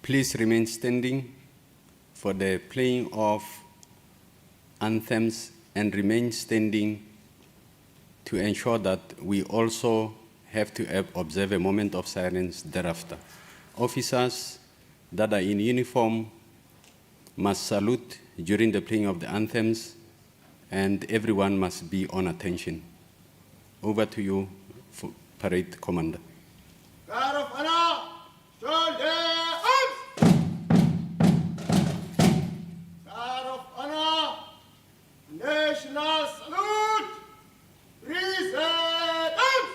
Please remain standing for the playing of anthems and remain standing to ensure that we also have to observe a moment of silence thereafter. Officers that are in uniform must salute during the playing of the anthems, and everyone must be on attention. Over to you, Parade Commander. Guard of honor, shoulder arms! Guard of honor, national salute, present arms!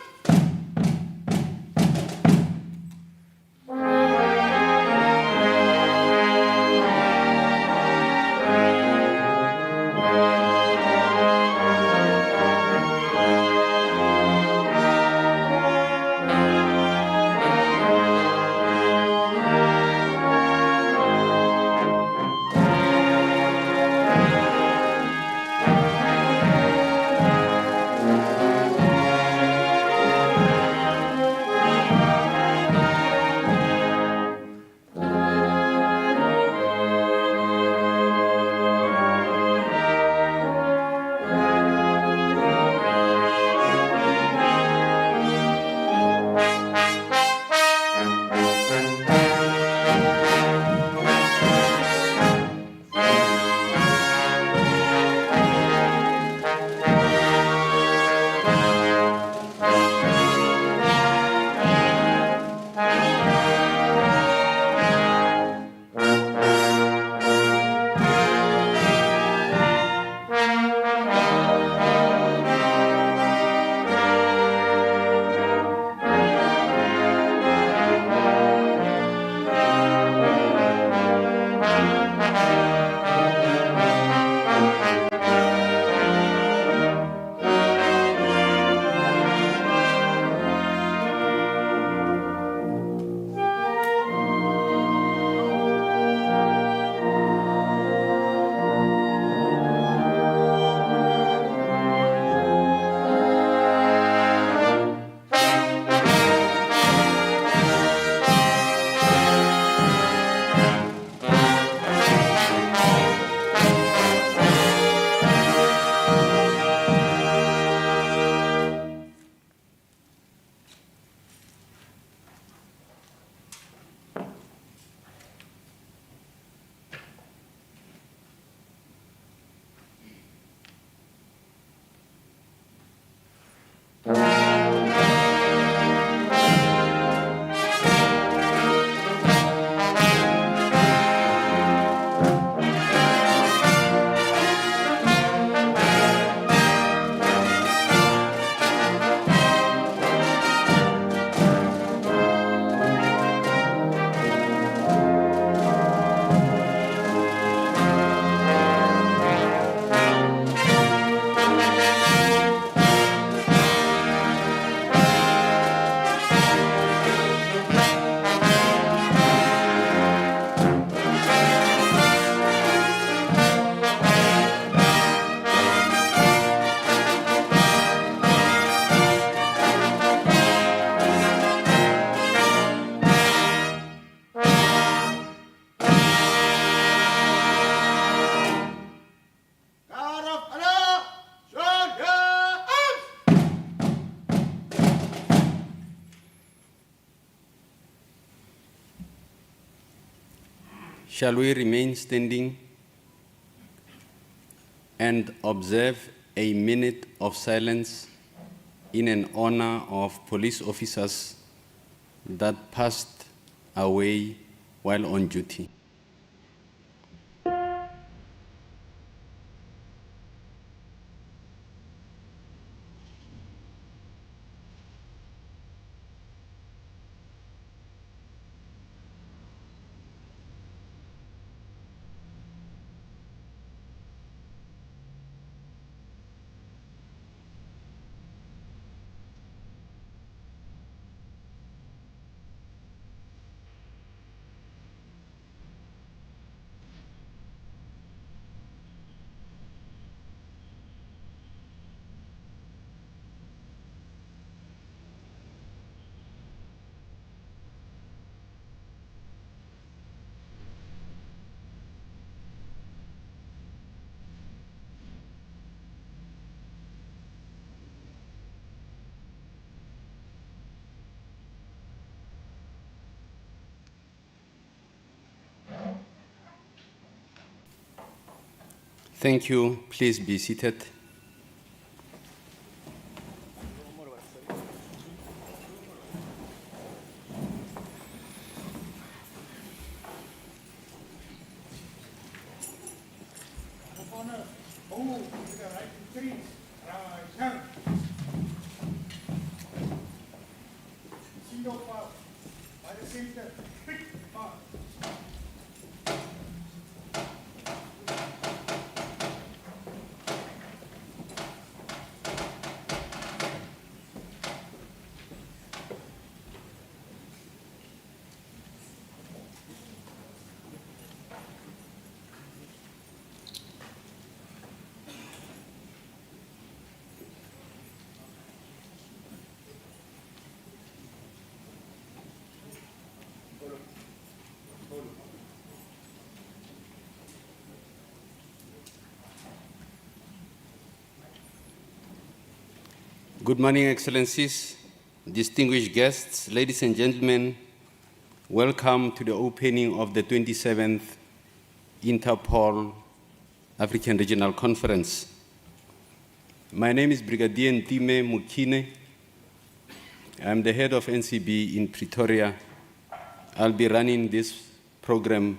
Shall we remain standing and observe a minute of silence in honor of police officers that passed away while on duty? Thank you. Please be seated. Good morning, Excellencies, distinguished guests, ladies and gentlemen. Welcome to the opening of the 27th INTERPOL African Regional Conference. My name is Brigadier Ntime Mukine. I'm the head of NCB in Pretoria. I'll be running this program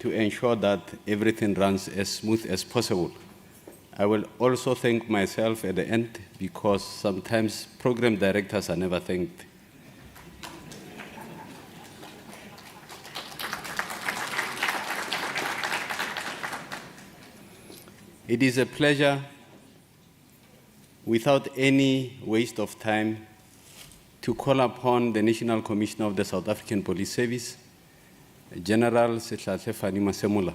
to ensure that everything runs as smooth as possible. I will also thank myself at the end because sometimes program directors are never thanked. It is a pleasure, without any waste of time, to call upon the National Commissioner of the South African Police Service, General Sehlahle Fani Masemola,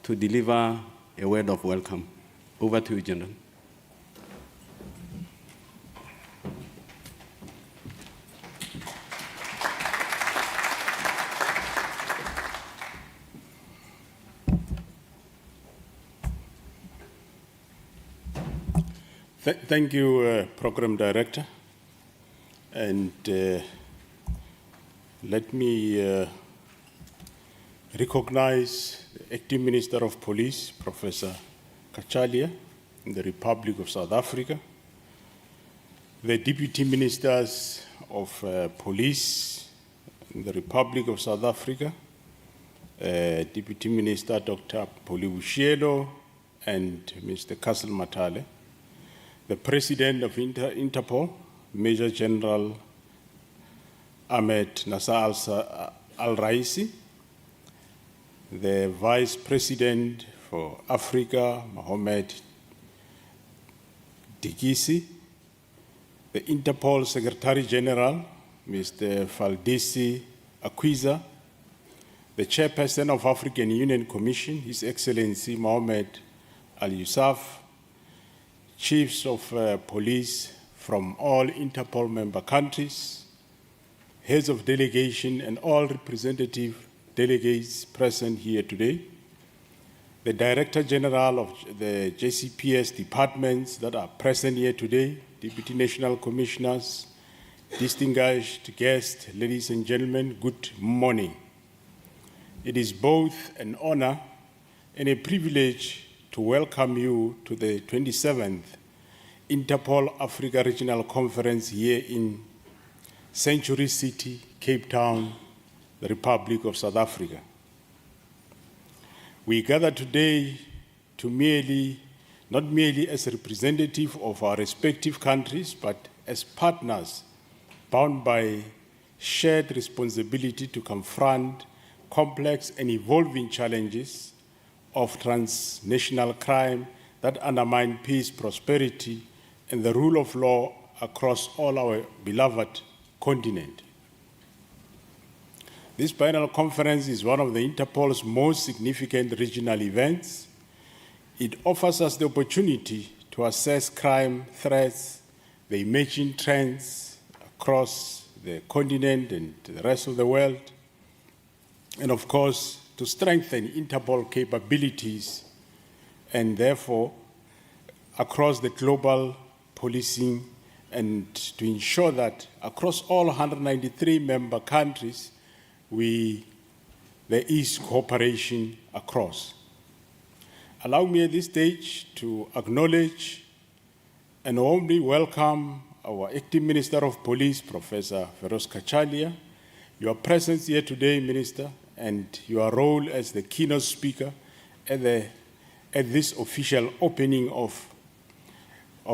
to deliver a word of welcome. Over to you, General. Thank you, Program Director. And let me recognize the Acting Minister of Police, Professor Kachalia, in the Republic of South Africa, the Deputy Ministers of Police in the Republic of South Africa, Deputy Minister Dr. Polibushelo and Mr. Castle Matale, the President of Interpol, Major General Ahmed Nasser Al-Raisi, the Vice President for Africa, Mohamed Dikisi, the Interpol Secretary General, Mr. Faldisi Akwiza, the Chairperson of African Union Commission, His Excellency Mohamed Al-Yusuf, Chiefs of Police from all Interpol member countries, heads of delegation and all representative delegates present here today, the Director General of the JCPS departments that are present here today, Deputy National Commissioners, distinguished guests, ladies and gentlemen, good morning. It is both an honor and a privilege to welcome you to the 27th Interpol Africa Regional Conference here in Century City, Cape Town, the Republic of South Africa. We gather today to not merely as a representative of our respective countries, but as partners bound by shared responsibility to confront complex and evolving challenges of transnational crime that undermine peace, prosperity, and the rule of law across all our beloved continent. This biennial conference is one of the Interpol's most significant regional events. It offers us the opportunity to assess crime threats, the emerging trends across the continent and the rest of the world, and of course, to strengthen Interpol capabilities and therefore across the global policing, and to ensure that across all 193 member countries, there is cooperation across. Allow me at this stage to acknowledge and warmly welcome our Acting Minister of Police, Professor Feroz Kachalia. Your presence here today, Minister, and your role as the keynote speaker at this official opening of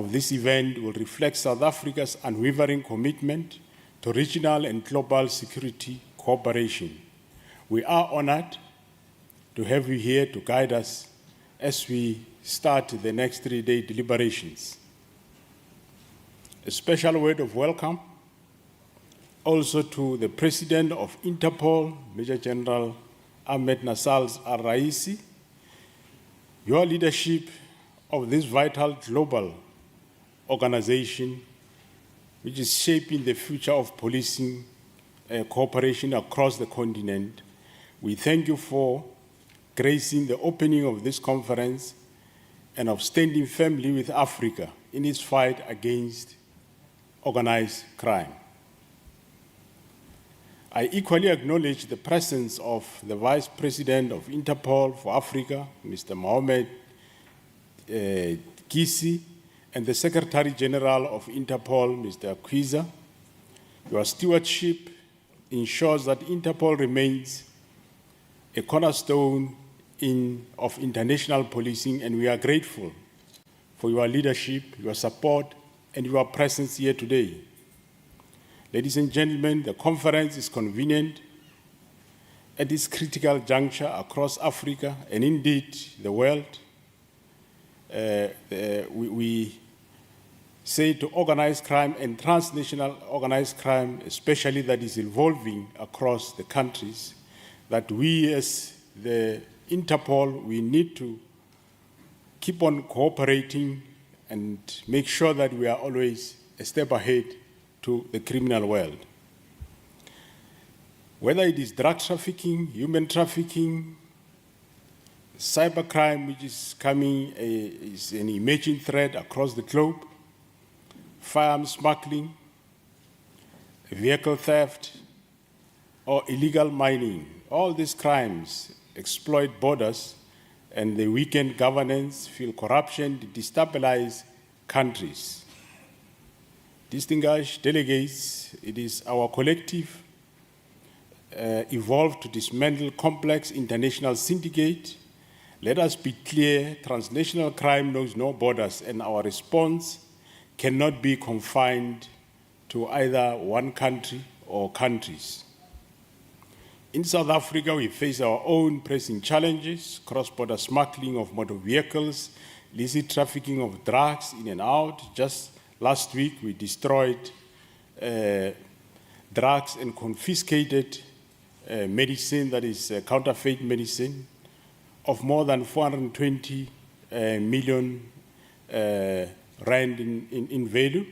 this event will reflect South Africa's unwavering commitment to regional and global security cooperation. We are honored to have you here to guide us as we start the next 3-day deliberations. A special word of welcome also to the President of Interpol, Major General Ahmed Nassal Al-Raisi. Your leadership of this vital global organization, which is shaping the future of policing cooperation across the continent. We thank you for gracing the opening of this conference and of standing firmly with Africa in its fight against organized crime. I equally acknowledge the presence of the Vice President of Interpol for Africa, Mr. Mohamed Kisi, and the Secretary General of Interpol, Mr. Akwiza. Your stewardship ensures that Interpol remains a cornerstone of international policing, and we are grateful for your leadership, your support, and your presence here today. Ladies and gentlemen, the conference is convenient at this critical juncture across Africa and indeed the world. We say to organized crime and transnational organized crime, especially that is evolving across the countries, that we as the Interpol, we need to keep on cooperating and make sure that we are always a step ahead to the criminal world. Whether it is drug trafficking, human trafficking, cybercrime, which is is an emerging threat across the globe, firearms smuggling, vehicle theft, or illegal mining, all these crimes exploit borders and they weaken governance, fuel corruption, destabilize countries. Distinguished delegates, it is our collective evolve to dismantle complex international syndicate. Let us be clear, transnational crime knows no borders, and our response cannot be confined to either one country or countries. In South Africa, we face our own pressing challenges: cross-border smuggling of motor vehicles, illicit trafficking of drugs in and out. Just last week, we destroyed drugs and confiscated medicine, that is counterfeit medicine, of more than 420 million rand in value.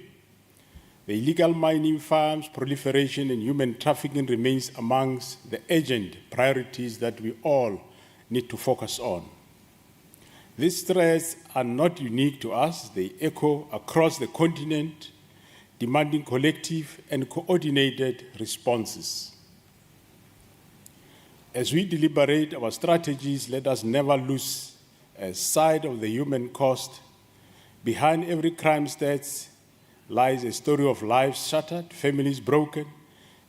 The illegal mining, firearms proliferation, and human trafficking remains amongst the urgent priorities that we all need to focus on. These threats are not unique to us. They echo across the continent, demanding collective and coordinated responses. As we deliberate our strategies, let us never lose sight of the human cost. Behind every crime stats lies a story of lives shattered, families broken,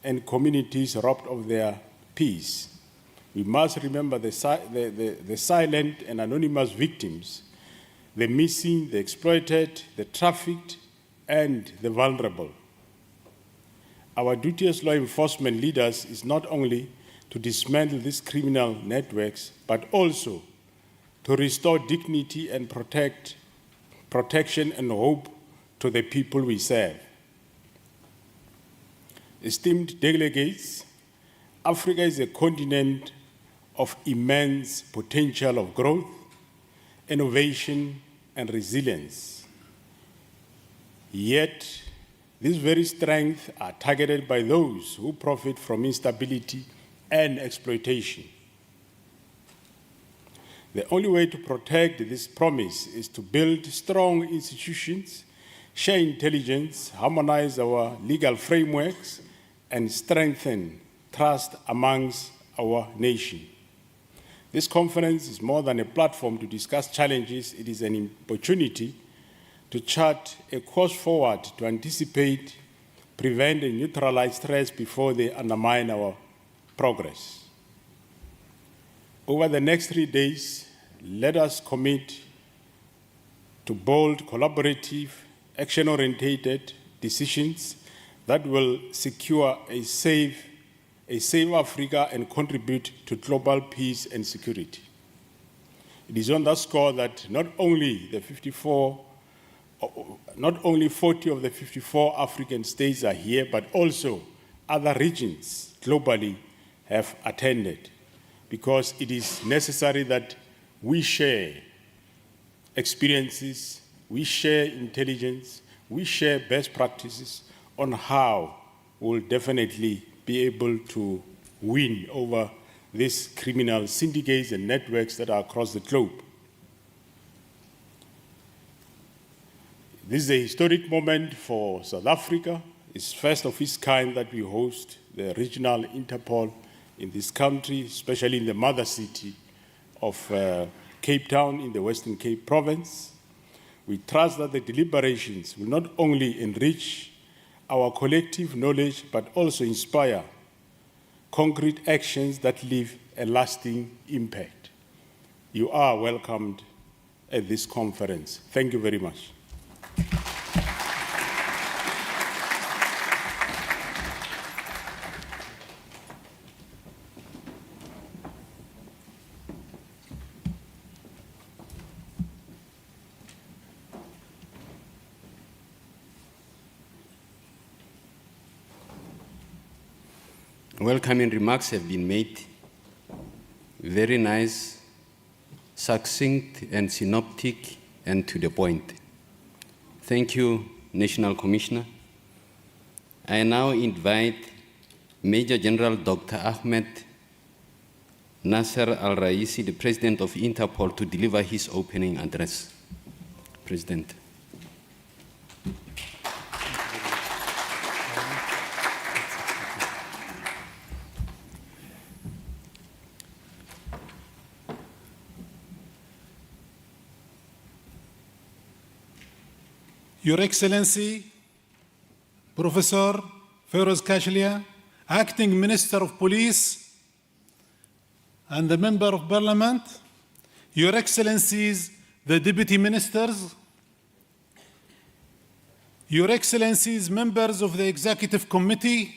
and communities robbed of their peace. We must remember the silent and anonymous victims, the missing, the exploited, the trafficked, and the vulnerable. Our duty as law enforcement leaders is not only to dismantle these criminal networks, but also to restore dignity and protection and hope to the people we serve. Esteemed delegates, Africa is a continent of immense potential of growth, innovation, and resilience. Yet, these very strengths are targeted by those who profit from instability and exploitation. The only way to protect this promise is to build strong institutions, share intelligence, harmonize our legal frameworks, and strengthen trust amongst our nation. This conference is more than a platform to discuss challenges. It is an opportunity to chart a course forward to anticipate, prevent, and neutralize threats before they undermine our progress. Over the next 3 days, let us commit to bold, collaborative, action-oriented decisions that will secure a safe Africa and contribute to global peace and security. It is on that score that not only 40 of the 54 African states are here, but also other regions globally have attended, because it is necessary that we share experiences, we share intelligence, we share best practices on how we'll definitely be able to win over these criminal syndicates and networks that are across the globe. This is a historic moment for South Africa. It's first of its kind that we host the regional Interpol in this country, especially in the mother city of Cape Town in the Western Cape province. We trust that the deliberations will not only enrich our collective knowledge, but also inspire concrete actions that leave a lasting impact. You are welcomed at this conference. Thank you very much. Welcoming remarks have been made. Very nice, succinct and synoptic, and to the point. Thank you, National Commissioner. I now invite Major General Dr. Ahmed Nasser Al-Raisi, the President of Interpol, to deliver his opening address. President. Your Excellency, Professor Feroz Kashlia, Acting Minister of Police and the Member of Parliament, Your Excellencies, the Deputy Ministers, Your Excellencies, members of the Executive Committee,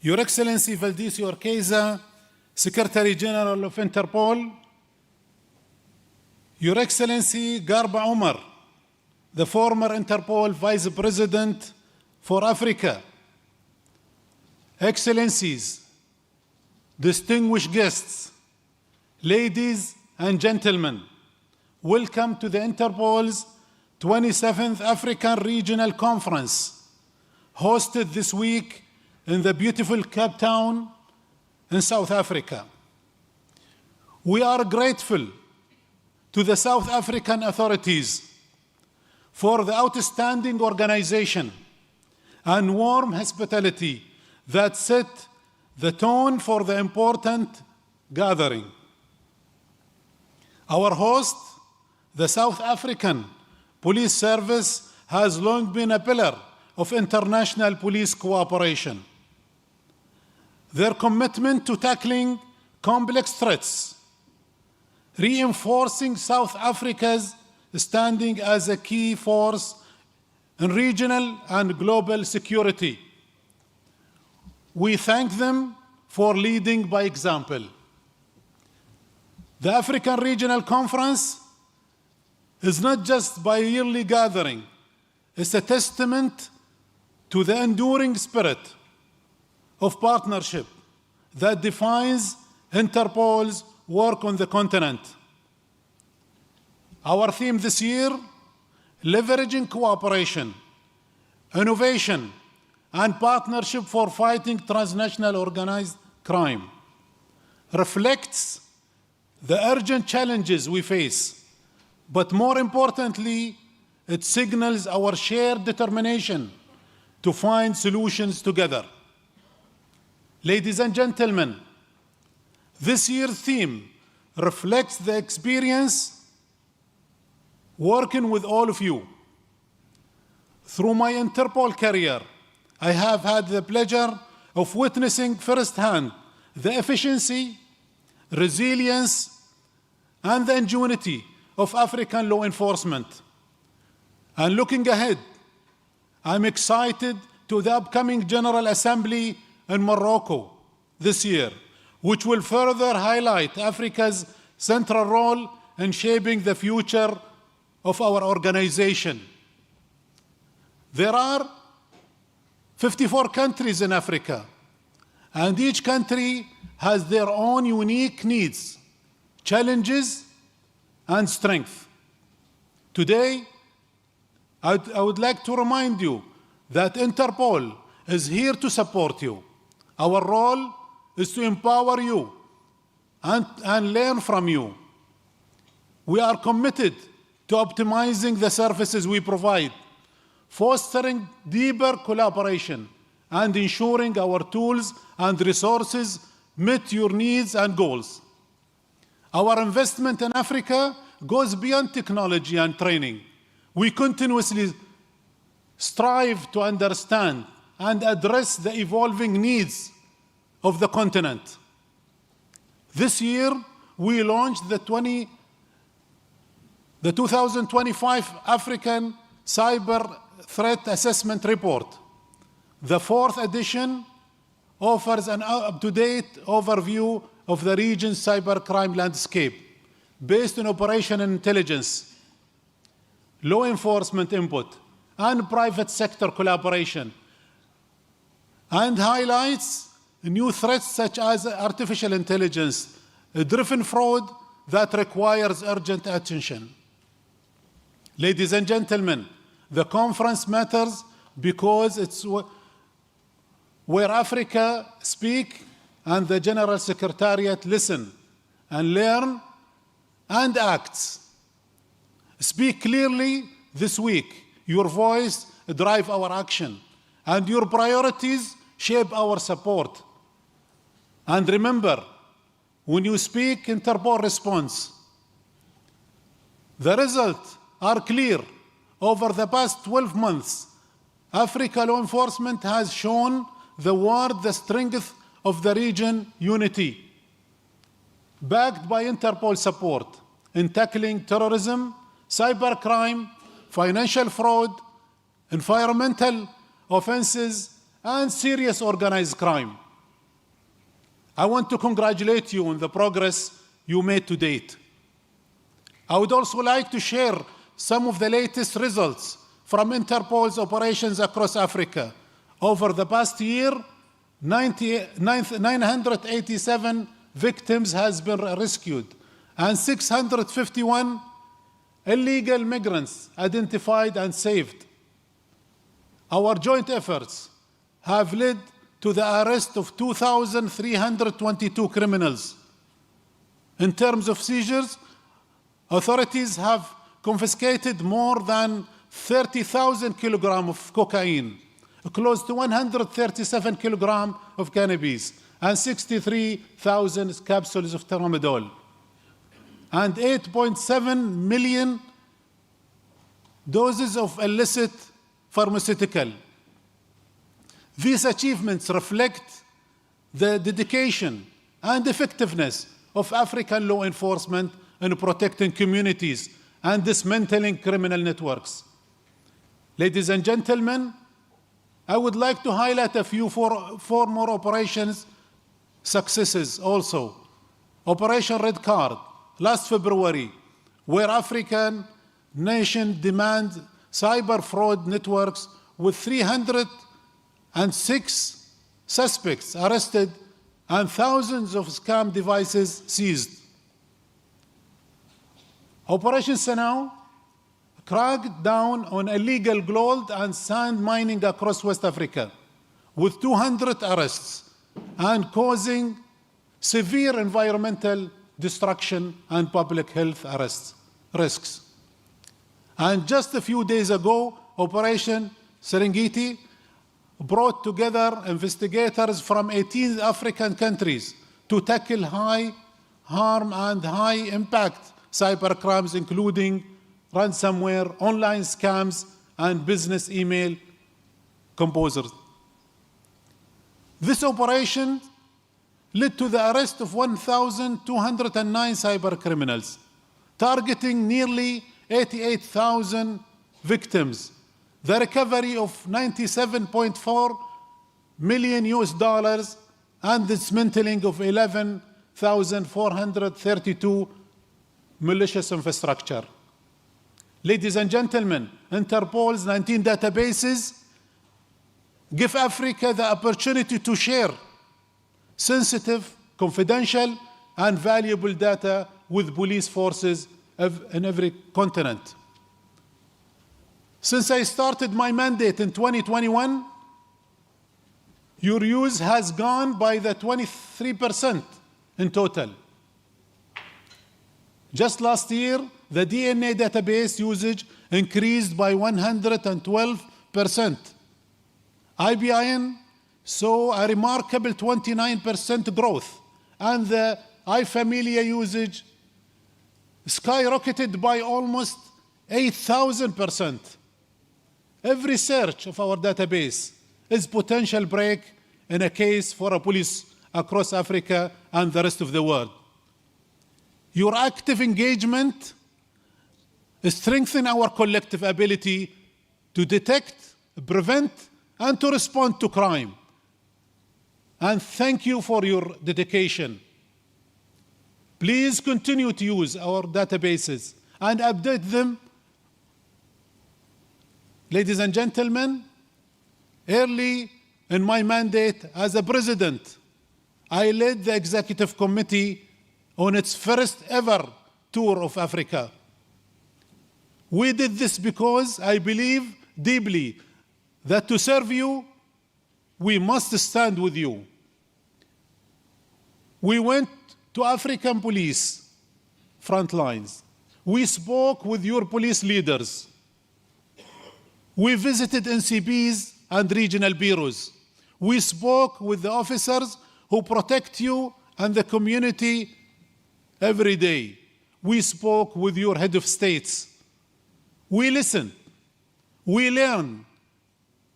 Your Excellency Valdisi Orkeza, Secretary General of Interpol, Your Excellency Garba Omar, the former Interpol Vice President for Africa, Excellencies, distinguished guests, ladies and gentlemen, welcome to the Interpol's 27th African Regional Conference, hosted this week in the beautiful Cape Town in South Africa. We are grateful to the South African authorities for the outstanding organization and warm hospitality that set the tone for the important gathering. Our host, the South African Police Service, has long been a pillar of international police cooperation. Their commitment to tackling complex threats, reinforcing South Africa's standing as a key force in regional and global security. We thank them for leading by example. The African Regional Conference is not just a yearly gathering, it's a testament to the enduring spirit of partnership that defines Interpol's work on the continent. Our theme this year, leveraging cooperation, innovation, and partnership for fighting transnational organized crime, reflects the urgent challenges we face, but more importantly, it signals our shared determination to find solutions together. Ladies and gentlemen, this year's theme reflects the experience working with all of you. Through my Interpol career, I have had the pleasure of witnessing firsthand the efficiency, resilience, and the ingenuity of African law enforcement. And looking ahead, I'm excited to the upcoming General Assembly in Morocco this year, which will further highlight Africa's central role in shaping the future of our organization. There are 54 countries in Africa, and each country has their own unique needs, challenges, and strength. Today, I would like to remind you that Interpol is here to support you. Our role is to empower you and learn from you. We are committed to optimizing the services we provide, fostering deeper collaboration, and ensuring our tools and resources meet your needs and goals. Our investment in Africa goes beyond technology and training. We continuously strive to understand and address the evolving needs of the continent. This year, we launched the 2025 African Cyber Threat Assessment Report. The fourth edition offers an up-to-date overview of the region's cybercrime landscape based on operational intelligence, law enforcement input, and private sector collaboration, and highlights new threats such as artificial intelligence-driven fraud that requires urgent attention. Ladies and gentlemen, the conference matters because it's where Africa speaks and the General Secretariat listen and learn and acts. Speak clearly this week. Your voice drives our action, and your priorities shape our support. And remember, when you speak, Interpol responds. The results are clear. Over the past 12 months, Africa law enforcement has shown the world the strength of the region unity, backed by Interpol support in tackling terrorism, cybercrime, financial fraud, environmental offenses, and serious organized crime. I want to congratulate you on the progress you made to date. I would also like to share some of the latest results from Interpol's operations across Africa. Over the past year, 987 victims has been rescued and 651 illegal migrants identified and saved. Our joint efforts have led to the arrest of 2,322 criminals. In terms of seizures, authorities have confiscated more than 30,000 kilograms of cocaine, close to 137 kilograms of cannabis, and 63,000 capsules of tramadol, and 8.7 million doses of illicit pharmaceutical. These achievements reflect the dedication and effectiveness of African law enforcement in protecting communities and dismantling criminal networks. Ladies and gentlemen, I would like to highlight a few four more operations successes also. Operation Red Card, last February, where African nation demand cyber fraud networks with 306 suspects arrested and thousands of scam devices seized. Operation Sanao cracked down on illegal gold and sand mining across West Africa, with 200 arrests and causing severe environmental destruction and public health risks. And just a few days ago, Operation Serengeti brought together investigators from 18 African countries to tackle high harm and high-impact cybercrimes, including ransomware, online scams, and business email composers. This operation led to the arrest of 1,209 cybercriminals, targeting nearly 88,000 victims, the recovery of $97.4 million and the dismantling of 11,432 malicious infrastructure. Ladies and gentlemen, Interpol's 19 databases give Africa the opportunity to share sensitive, confidential, and valuable data with police forces in every continent. Since I started my mandate in 2021, your use has gone by the 23% in total. Just last year, the DNA database usage increased by 112%. IBIN saw a remarkable 29% growth, and the iFamilia usage skyrocketed by almost 8,000%. Every search of our database is potential break in a case for a police across Africa and the rest of the world. Your active engagement strengthens our collective ability to detect, prevent, and to respond to crime. And thank you for your dedication. Please continue to use our databases and update them. Ladies and gentlemen, early in my mandate as a president, I led the executive committee on its first ever tour of Africa. We did this because I believe deeply that to serve you, we must stand with you. We went to African police front lines. We spoke with your police leaders. We visited NCBs and regional bureaus. We spoke with the officers who protect you and the community every day. We spoke with your head of states. We listened. We learned.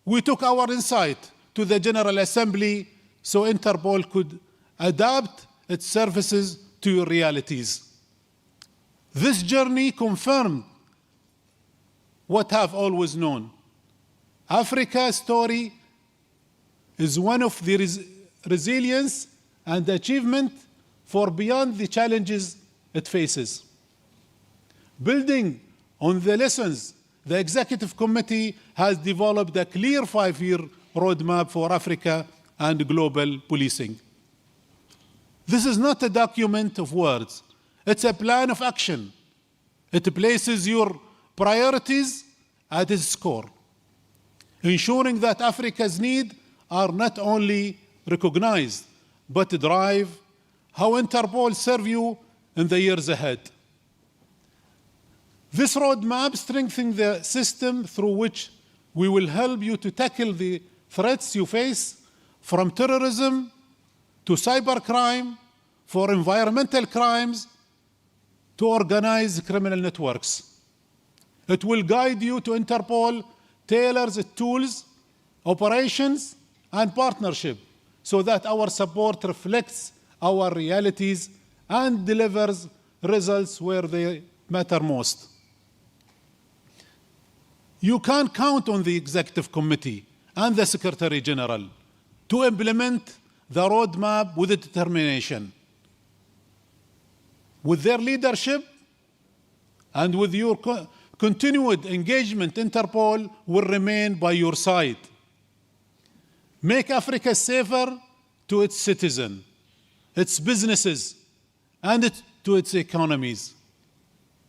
We took our insight to the General Assembly so Interpol could adapt its services to your realities. This journey confirmed what I've always known. Africa's story is one of the resilience and achievement for beyond the challenges it faces. Building on the lessons, the Executive Committee has developed a clear 5-year roadmap for Africa and global policing. This is not a document of words. It's a plan of action. It places your priorities at its core, ensuring that Africa's needs are not only recognized, but drive how Interpol serve you in the years ahead. This roadmap strengthens the system through which we will help you to tackle the threats you face, from terrorism to cybercrime, for environmental crimes to organized criminal networks. It will guide you to Interpol, tailors its tools, operations, and partnership so that our support reflects our realities and delivers results where they matter most. You can count on the Executive Committee and the Secretary General to implement the roadmap with determination. With their leadership and with your continued engagement, Interpol will remain by your side. Make Africa safer to its citizens, its businesses, and to its economies,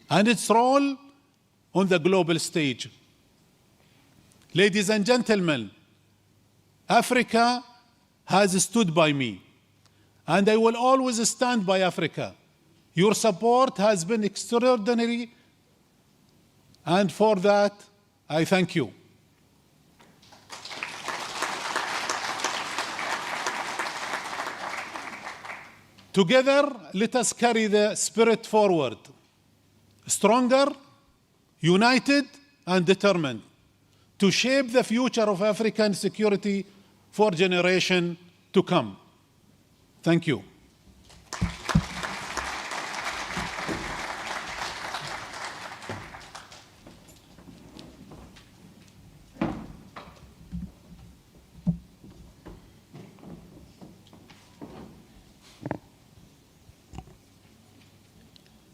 and its role on the global stage. Ladies and gentlemen, Africa has stood by me, and I will always stand by Africa. Your support has been extraordinary, and for that, I thank you. Together, let us carry the spirit forward, stronger, united, and determined, to shape the future of African security for generations to come. Thank you.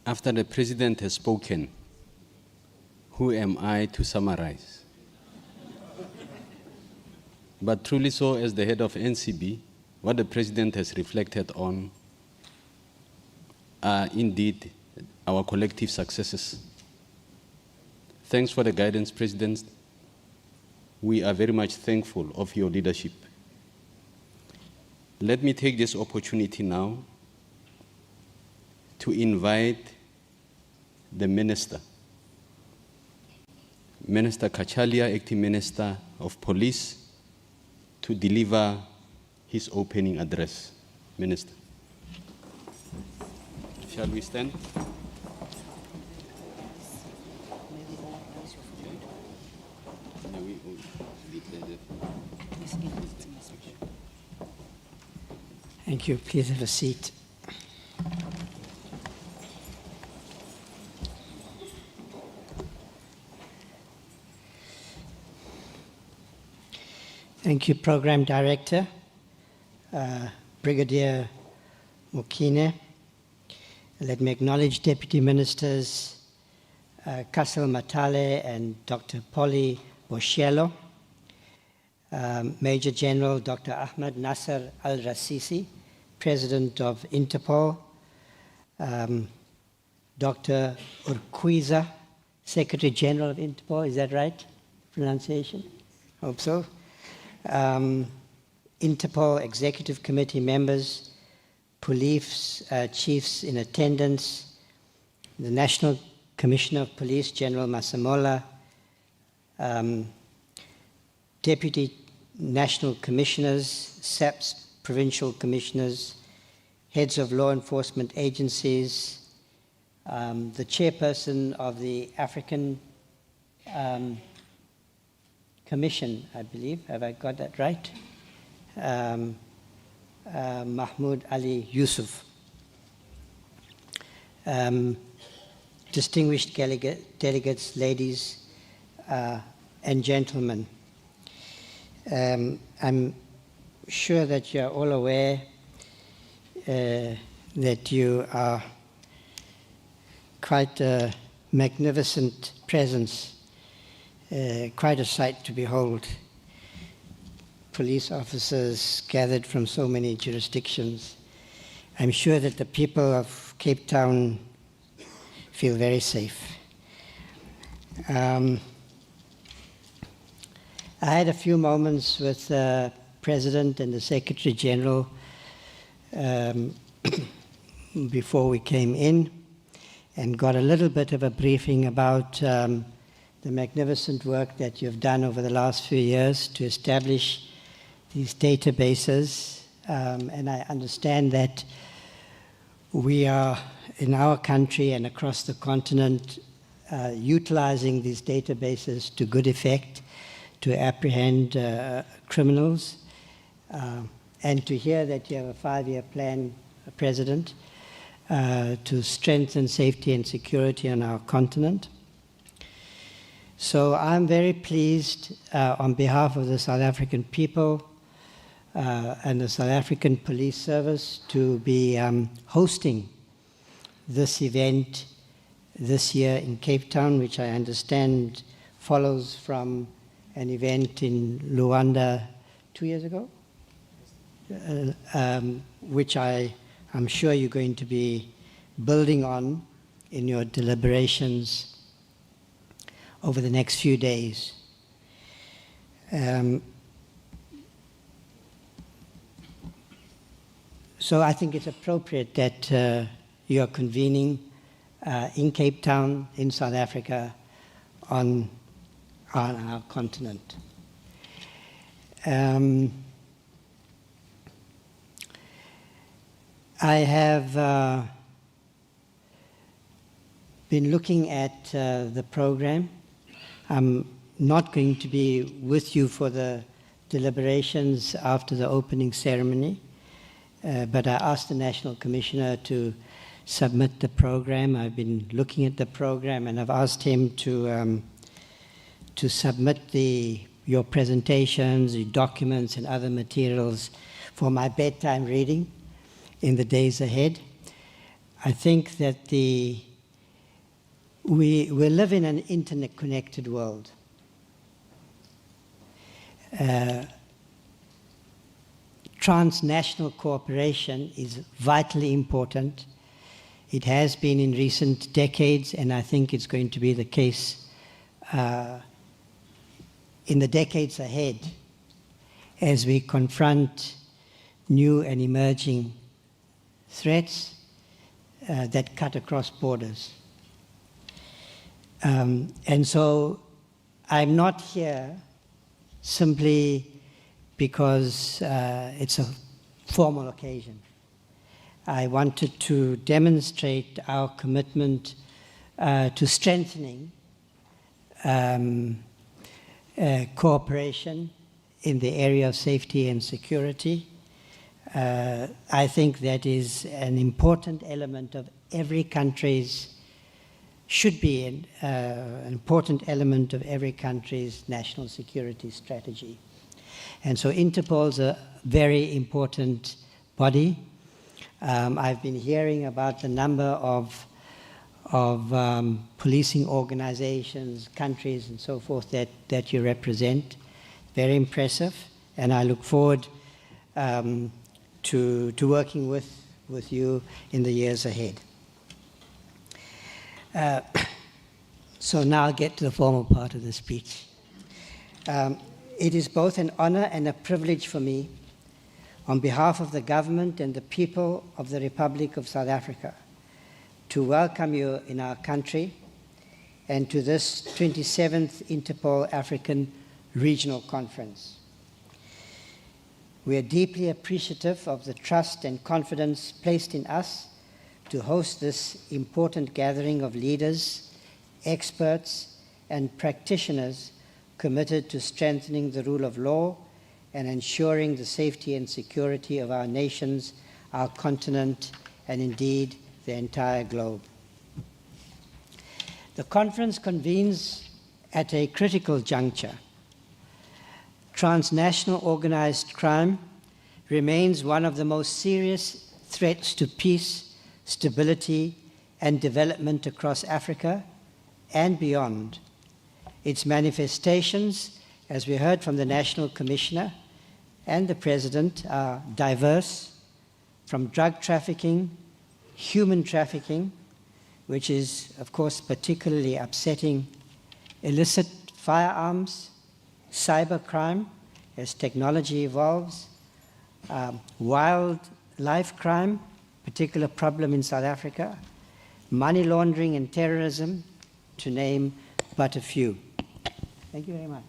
After the President has spoken, who am I to summarize? But truly so, as the head of NCB, what the President has reflected on are indeed our collective successes. Thanks for the guidance, President. We are very much thankful of your leadership. Let me take this opportunity now to invite the Minister, Minister Kachalia, Acting Minister of Police, to deliver his opening address. Minister. Shall we stand? Thank you. Please have a seat. Thank you, Program Director, Brigadier Mukine. Let me acknowledge Deputy Ministers Kassel Matale and Dr. Polly Bosciello, Major General Dr. Ahmed Nasser Al-Rassisi, President of INTERPOL, Dr. Urquiza, Secretary General of INTERPOL, is that right? Pronunciation? Hope so. Interpol Executive Committee members, police chiefs in attendance, the National Commissioner of Police, General Masemola, Deputy National Commissioners, SAPS Provincial Commissioners, heads of law enforcement agencies, the chairperson of the African Commission, I believe. Have I got that right? Mahmoud Ali Yusuf. Distinguished delegates, ladies and gentlemen. I'm sure that you're all aware that you are quite a magnificent presence, quite a sight to behold. Police officers gathered from so many jurisdictions. I'm sure that the people of Cape Town feel very safe. I had a few moments with the President and the Secretary General before we came in and got a little bit of a briefing about the magnificent work that you've done over the last few years to establish these databases. And I understand that we are, in our country and across the continent, utilizing these databases to good effect to apprehend criminals. And to hear that you have a 5-year plan, President, to strengthen safety and security on our continent. So I'm very pleased on behalf of the South African people and the South African Police Service to be hosting this event this year in Cape Town, which I understand follows from an event in Luanda 2 years ago, which I'm sure you're going to be building on in your deliberations over the next few days. So I think it's appropriate that you're convening in Cape Town, in South Africa, on our continent. I have been looking at the program. I'm not going to be with you for the deliberations after the opening ceremony, but I asked the National Commissioner to submit the program. I've been looking at the program, and I've asked him to submit your presentations, your documents, and other materials for my bedtime reading in the days ahead. I think that we live in an internet-connected world. Transnational cooperation is vitally important. It has been in recent decades, and I think it's going to be the case in the decades ahead as we confront new and emerging threats that cut across borders. And so I'm not here simply because it's a formal occasion. I wanted to demonstrate our commitment to strengthening cooperation in the area of safety and security. I think that is an important element of every country's, should be an important element of every country's national security strategy. And so Interpol is a very important body. I've been hearing about the number of policing organizations, countries, and so forth that you represent. Very impressive, and I look forward to working with you in the years ahead. So now I'll get to the formal part of the speech. It is both an honor and a privilege for me, on behalf of the government and the people of the Republic of South Africa, to welcome you in our country and to this 27th Interpol African Regional Conference. We are deeply appreciative of the trust and confidence placed in us to host this important gathering of leaders, experts, and practitioners committed to strengthening the rule of law and ensuring the safety and security of our nations, our continent, and indeed the entire globe. The conference convenes at a critical juncture. Transnational organized crime remains one of the most serious threats to peace, stability, and development across Africa and beyond. Its manifestations, as we heard from the National Commissioner and the President, are diverse, from drug trafficking, human trafficking, which is, of course, particularly upsetting, illicit firearms, cybercrime as technology evolves, wildlife crime, particular problem in South Africa, money laundering and terrorism, to name but a few. Thank you very much.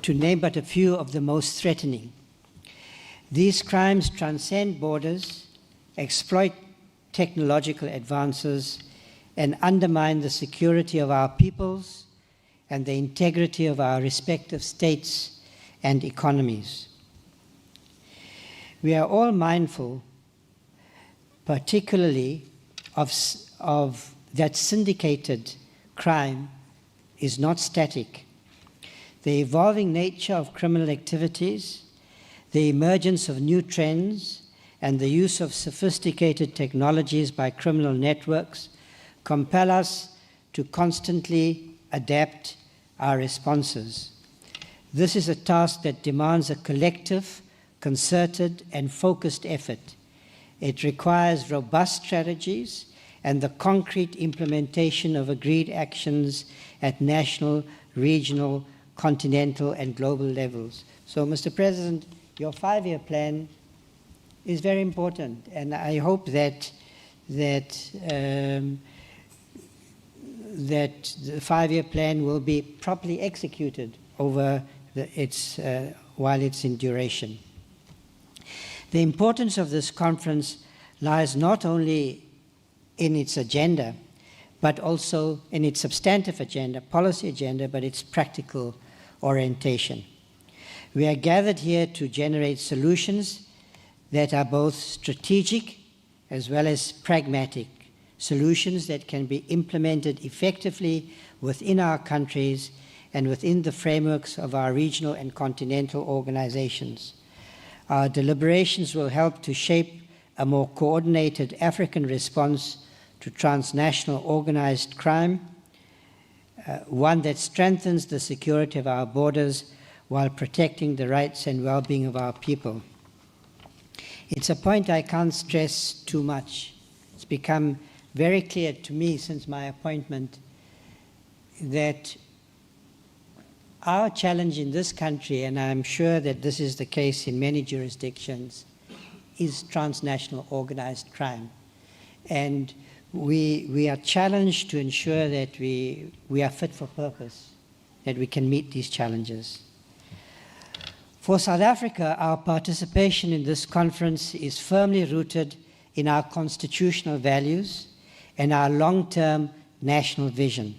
To name but a few of the most threatening. These crimes transcend borders, exploit technological advances, and undermine the security of our peoples and the integrity of our respective states and economies. We are all mindful, particularly of that syndicated crime is not static. The evolving nature of criminal activities, the emergence of new trends, and the use of sophisticated technologies by criminal networks compel us to constantly adapt our responses. This is a task that demands a collective, concerted, and focused effort. It requires robust strategies and the concrete implementation of agreed actions at national, regional, continental, and global levels. So, Mr. President, your 5-year plan is very important, and I hope that the 5-year plan will be properly executed over while it's in duration. The importance of this conference lies not only in its agenda, but also in its substantive agenda, policy agenda, but its practical orientation. We are gathered here to generate solutions that are both strategic as well as pragmatic, solutions that can be implemented effectively within our countries and within the frameworks of our regional and continental organizations. Our deliberations will help to shape a more coordinated African response to transnational organized crime, one that strengthens the security of our borders while protecting the rights and well-being of our people. It's a point I can't stress too much. It's become very clear to me since my appointment that our challenge in this country, and I'm sure that this is the case in many jurisdictions, is transnational organized crime. And we are challenged to ensure that we are fit for purpose, that we can meet these challenges. For South Africa, our participation in this conference is firmly rooted in our constitutional values and our long-term national vision.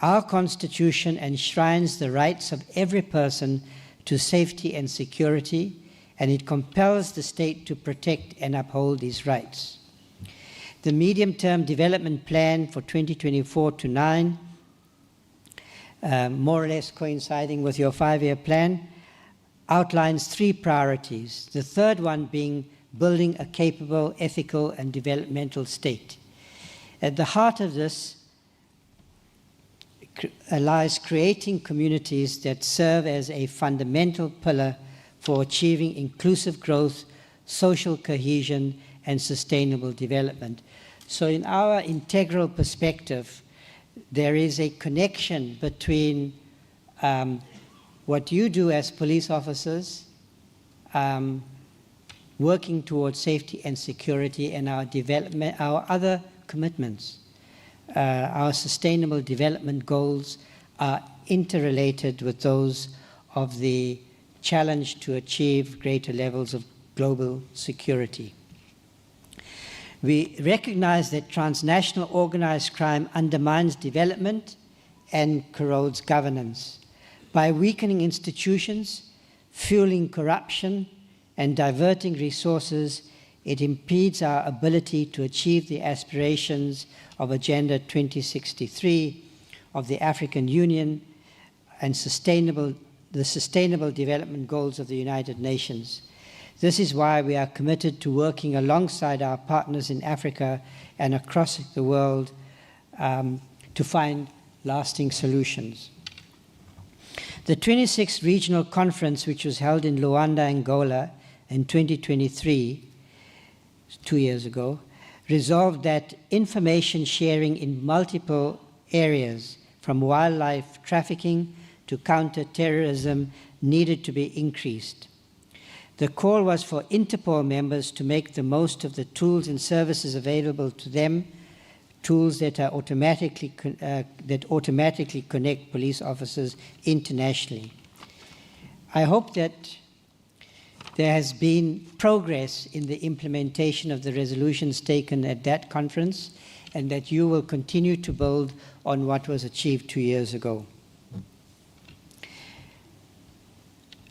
Our Constitution enshrines the rights of every person to safety and security, and it compels the state to protect and uphold these rights. The medium-term development plan for 2024 to 9, more or less coinciding with your 5-year plan, outlines 3 priorities, the third one being building a capable, ethical, and developmental state. At the heart of this lies creating communities that serve as a fundamental pillar for achieving inclusive growth, social cohesion, and sustainable development. So in our integral perspective, there is a connection between what you do as police officers, working towards safety and security, and our development, our other commitments. Our sustainable development goals are interrelated with those of the challenge to achieve greater levels of global security. We recognize that transnational organized crime undermines development and corrodes governance. By weakening institutions, fueling corruption, and diverting resources, it impedes our ability to achieve the aspirations of Agenda 2063 of the African Union and the Sustainable Development Goals of the United Nations. This is why we are committed to working alongside our partners in Africa and across the world to find lasting solutions. The 26th Regional Conference, which was held in Luanda, Angola in 2023, 2 years ago, resolved that information sharing in multiple areas, from wildlife trafficking to counter-terrorism, needed to be increased. The call was for INTERPOL members to make the most of the tools and services available to them, tools that are automatically connect police officers internationally. I hope that there has been progress in the implementation of the resolutions taken at that conference, and that you will continue to build on what was achieved 2 years ago.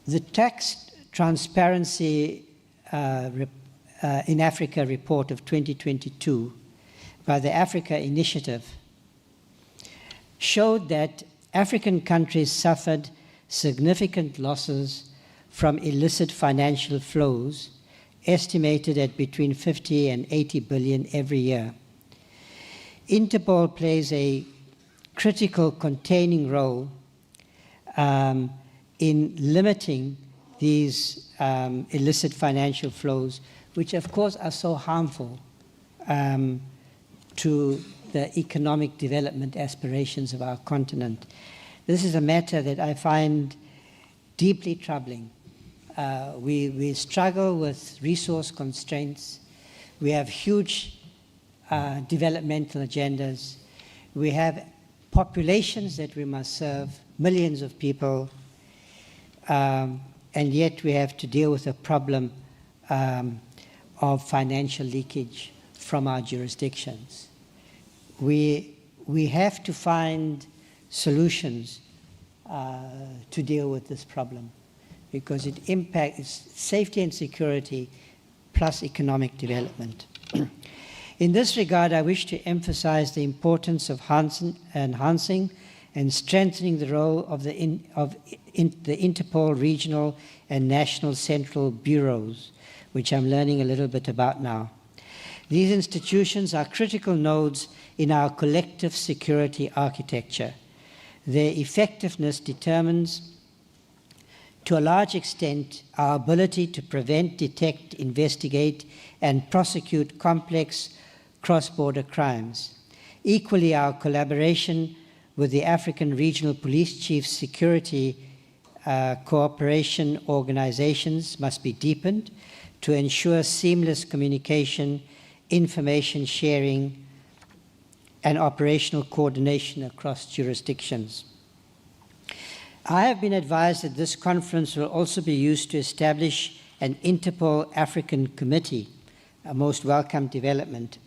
The Tax Transparency in Africa report of 2022 by the Africa Initiative showed that African countries suffered significant losses from illicit financial flows, estimated at between 50 and 80 billion every year. Interpol plays a critical containing role in limiting these illicit financial flows, which of course are so harmful to the economic development aspirations of our continent. This is a matter that I find deeply troubling. We struggle with resource constraints. We have huge developmental agendas. We have populations that we must serve, millions of people. and yet we have to deal with a problem of financial leakage from our jurisdictions. We have to find solutions to deal with this problem, because it impacts safety and security plus economic development. In this regard, I wish to emphasize the importance of enhancing and strengthening the role of the Interpol regional and national central bureaus, which I'm learning a little bit about now. These institutions are critical nodes in our collective security architecture. Their effectiveness determines, to a large extent, our ability to prevent, detect, investigate, and prosecute complex cross-border crimes. Equally, our collaboration with the African Regional Police Chiefs Security Cooperation Organizations must be deepened to ensure seamless communication, information sharing, and operational coordination across jurisdictions. I have been advised that this conference will also be used to establish an Interpol African Committee, a most welcome development.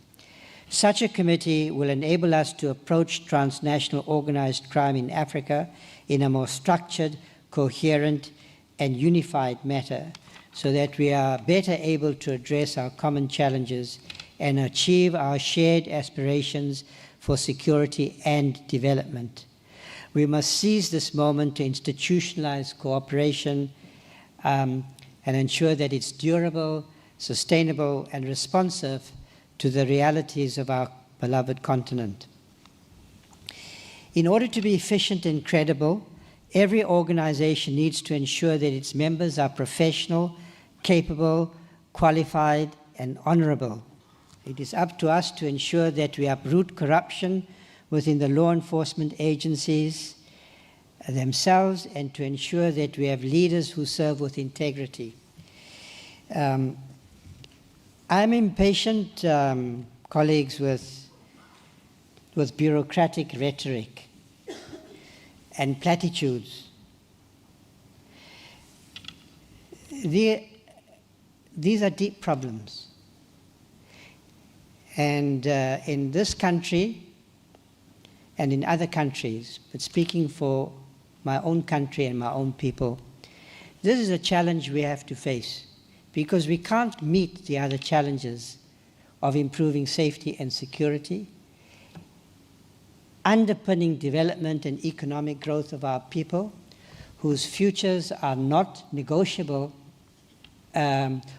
Such a committee will enable us to approach transnational organized crime in Africa in a more structured, coherent, and unified manner, so that we are better able to address our common challenges and achieve our shared aspirations for security and development. We must seize this moment to institutionalize cooperation and ensure that it's durable, sustainable, and responsive to the realities of our beloved continent. In order to be efficient and credible, every organization needs to ensure that its members are professional, capable, qualified, and honorable. It is up to us to ensure that we uproot corruption within the law enforcement agencies themselves, and to ensure that we have leaders who serve with integrity. I'm impatient, colleagues, with bureaucratic rhetoric and platitudes. These are deep problems. And in this country and in other countries, but speaking for my own country and my own people, this is a challenge we have to face, because we can't meet the other challenges of improving safety and security, underpinning development and economic growth of our people, whose futures are not negotiable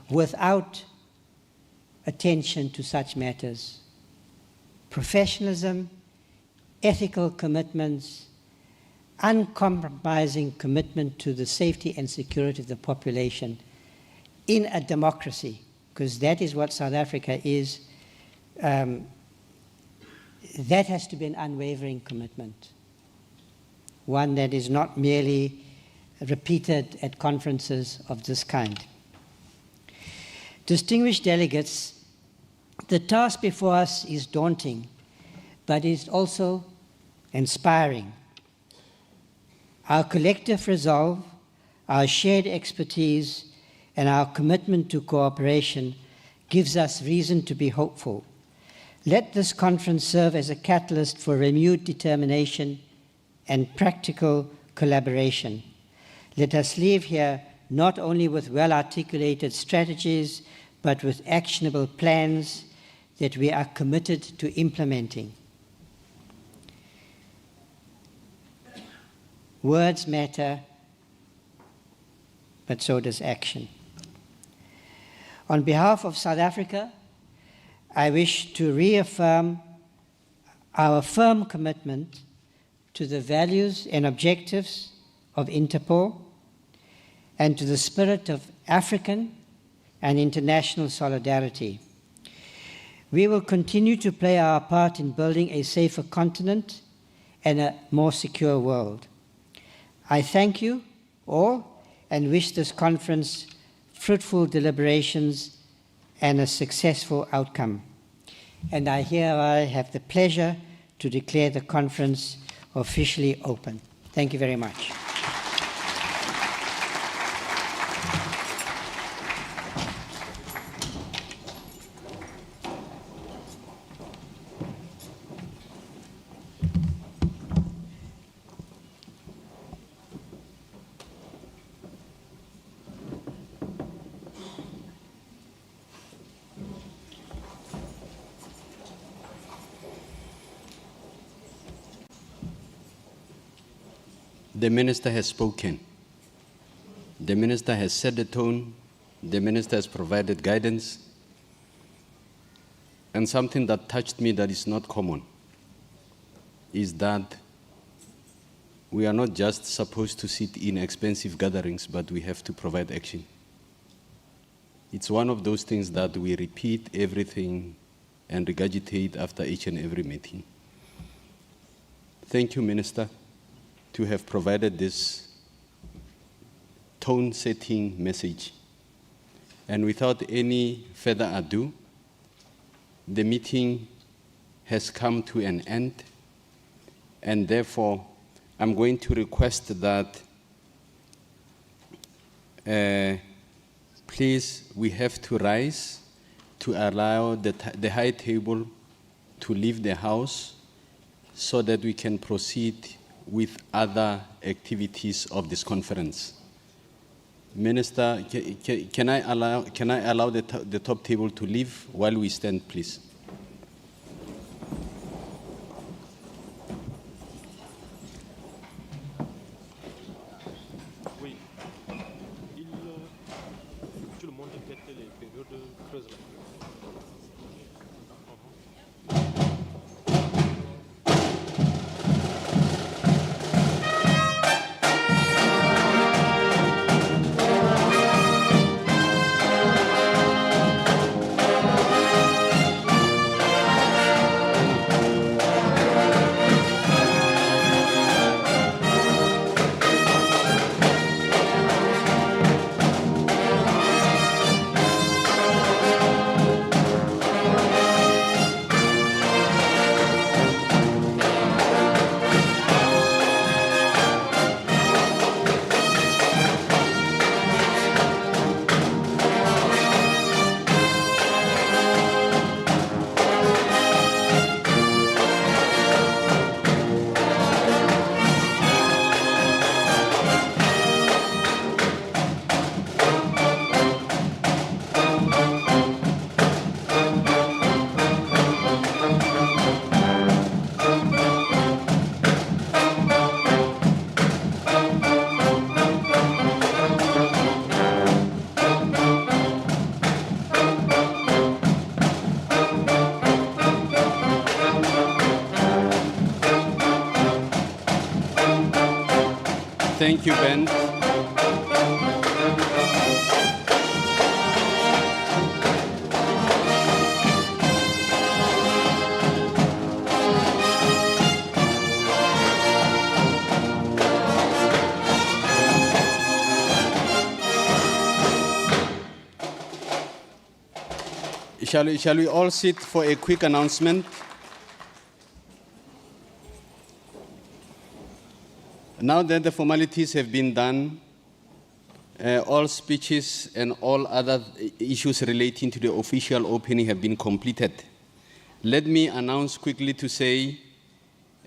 without attention to such matters. Professionalism, ethical commitments, uncompromising commitment to the safety and security of the population in a democracy, because that is what South Africa is. That has to be an unwavering commitment, one that is not merely repeated at conferences of this kind. Distinguished delegates, the task before us is daunting, but is also inspiring. Our collective resolve, our shared expertise, and our commitment to cooperation gives us reason to be hopeful. Let this conference serve as a catalyst for renewed determination and practical collaboration. Let us leave here not only with well-articulated strategies, but with actionable plans that we are committed to implementing. Words matter, but so does action. On behalf of South Africa, I wish to reaffirm our firm commitment to the values and objectives of Interpol and to the spirit of African and international solidarity. We will continue to play our part in building a safer continent and a more secure world. I thank you all and wish this conference fruitful deliberations and a successful outcome. And I hereby have the pleasure to declare the conference officially open. Thank you very much. The minister has spoken. The minister has set the tone. The minister has provided guidance. And something that touched me that is not common is that we are not just supposed to sit in expensive gatherings, but we have to provide action. It's one of those things that we repeat everything and regurgitate after each and every meeting. Thank you, Minister, to have provided this tone-setting message. And without any further ado, the meeting has come to an end, and therefore I'm going to request that please, we have to rise to allow the high table to leave the house so that we can proceed with other activities of this conference. Minister, can I allow the top table to leave while we stand, please? Oui. Tout le monde guette les périodes creuses là. Thank you, Ben. Shall we all sit for a quick announcement? Now that the formalities have been done, all speeches and all other issues relating to the official opening have been completed. Let me announce quickly to say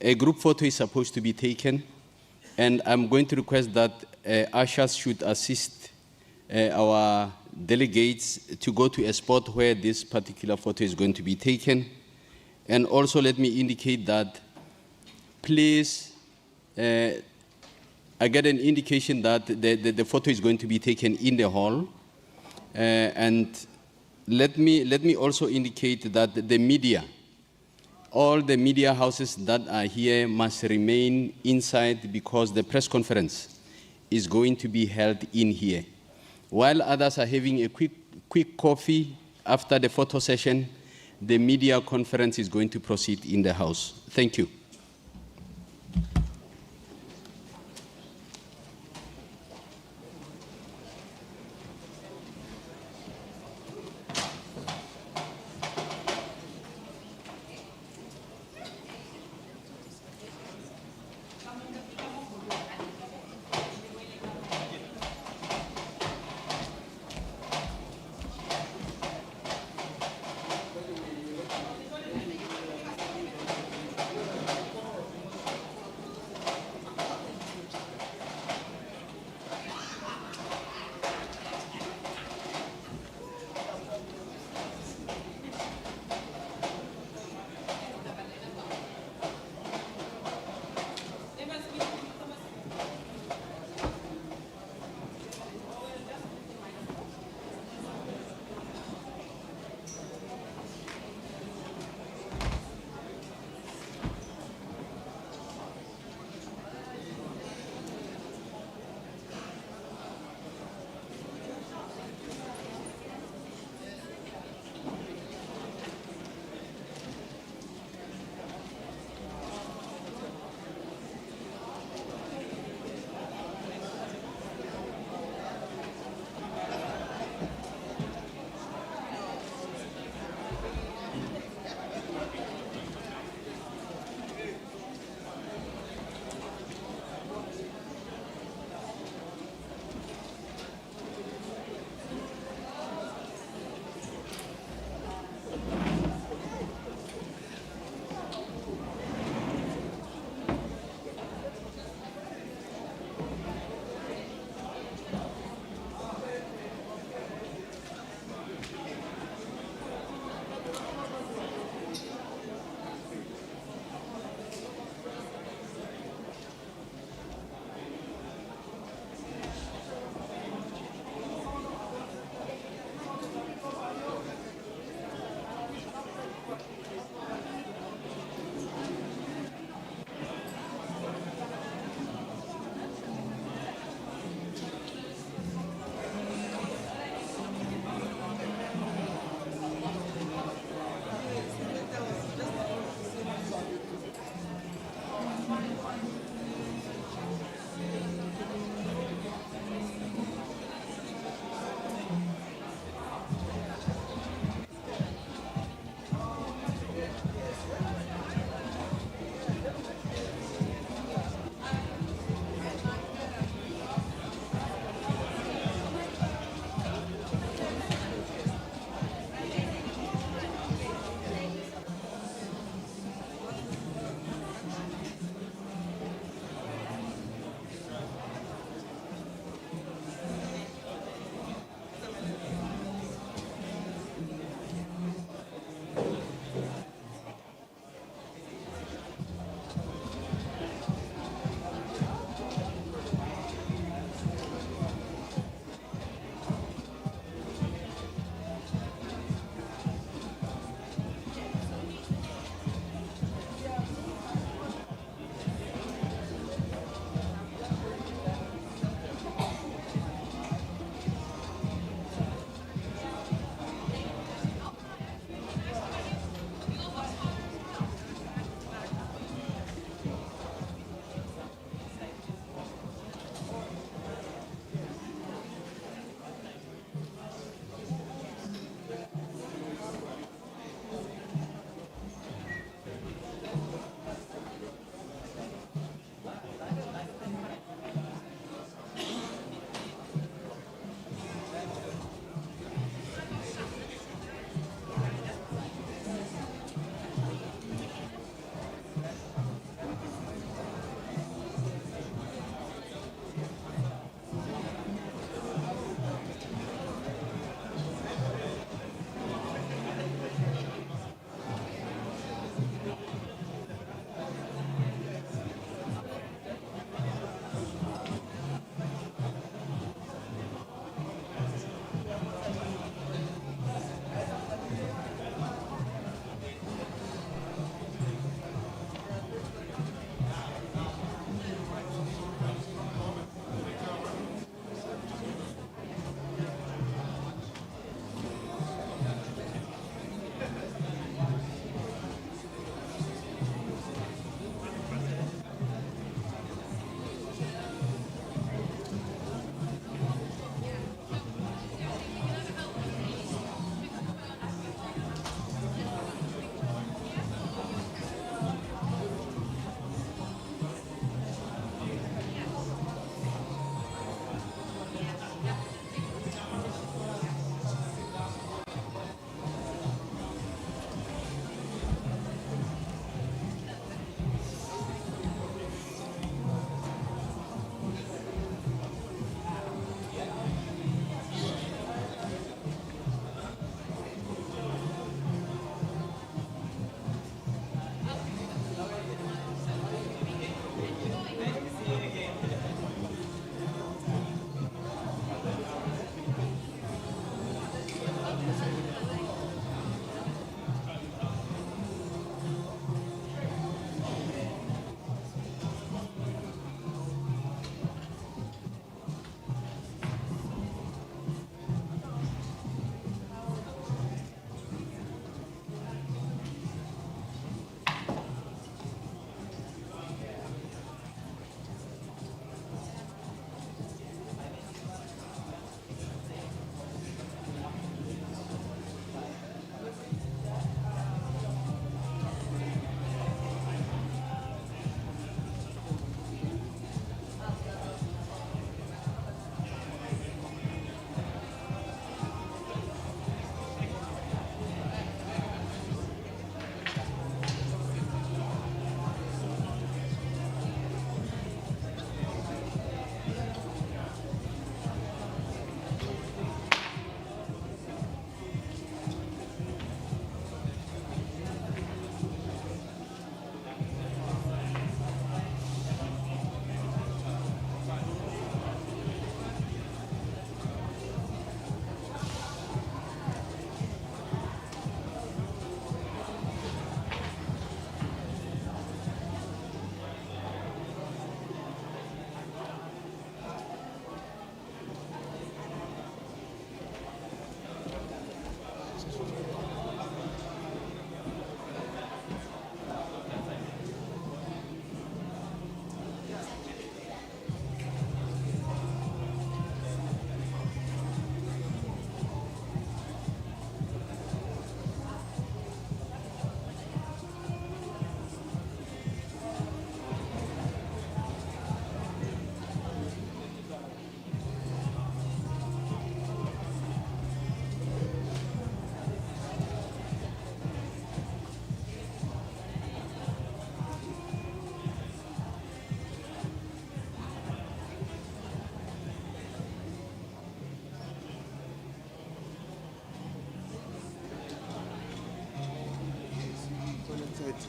a group photo is supposed to be taken, and I'm going to request that ushers should assist our delegates to go to a spot where this particular photo is going to be taken. And also let me indicate that please, I get an indication that the photo is going to be taken in the hall. And let me also indicate that the media, all the media houses that are here must remain inside because the press conference is going to be held in here. While others are having a quick coffee after the photo session, the media conference is going to proceed in the house. Thank you.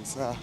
Sir.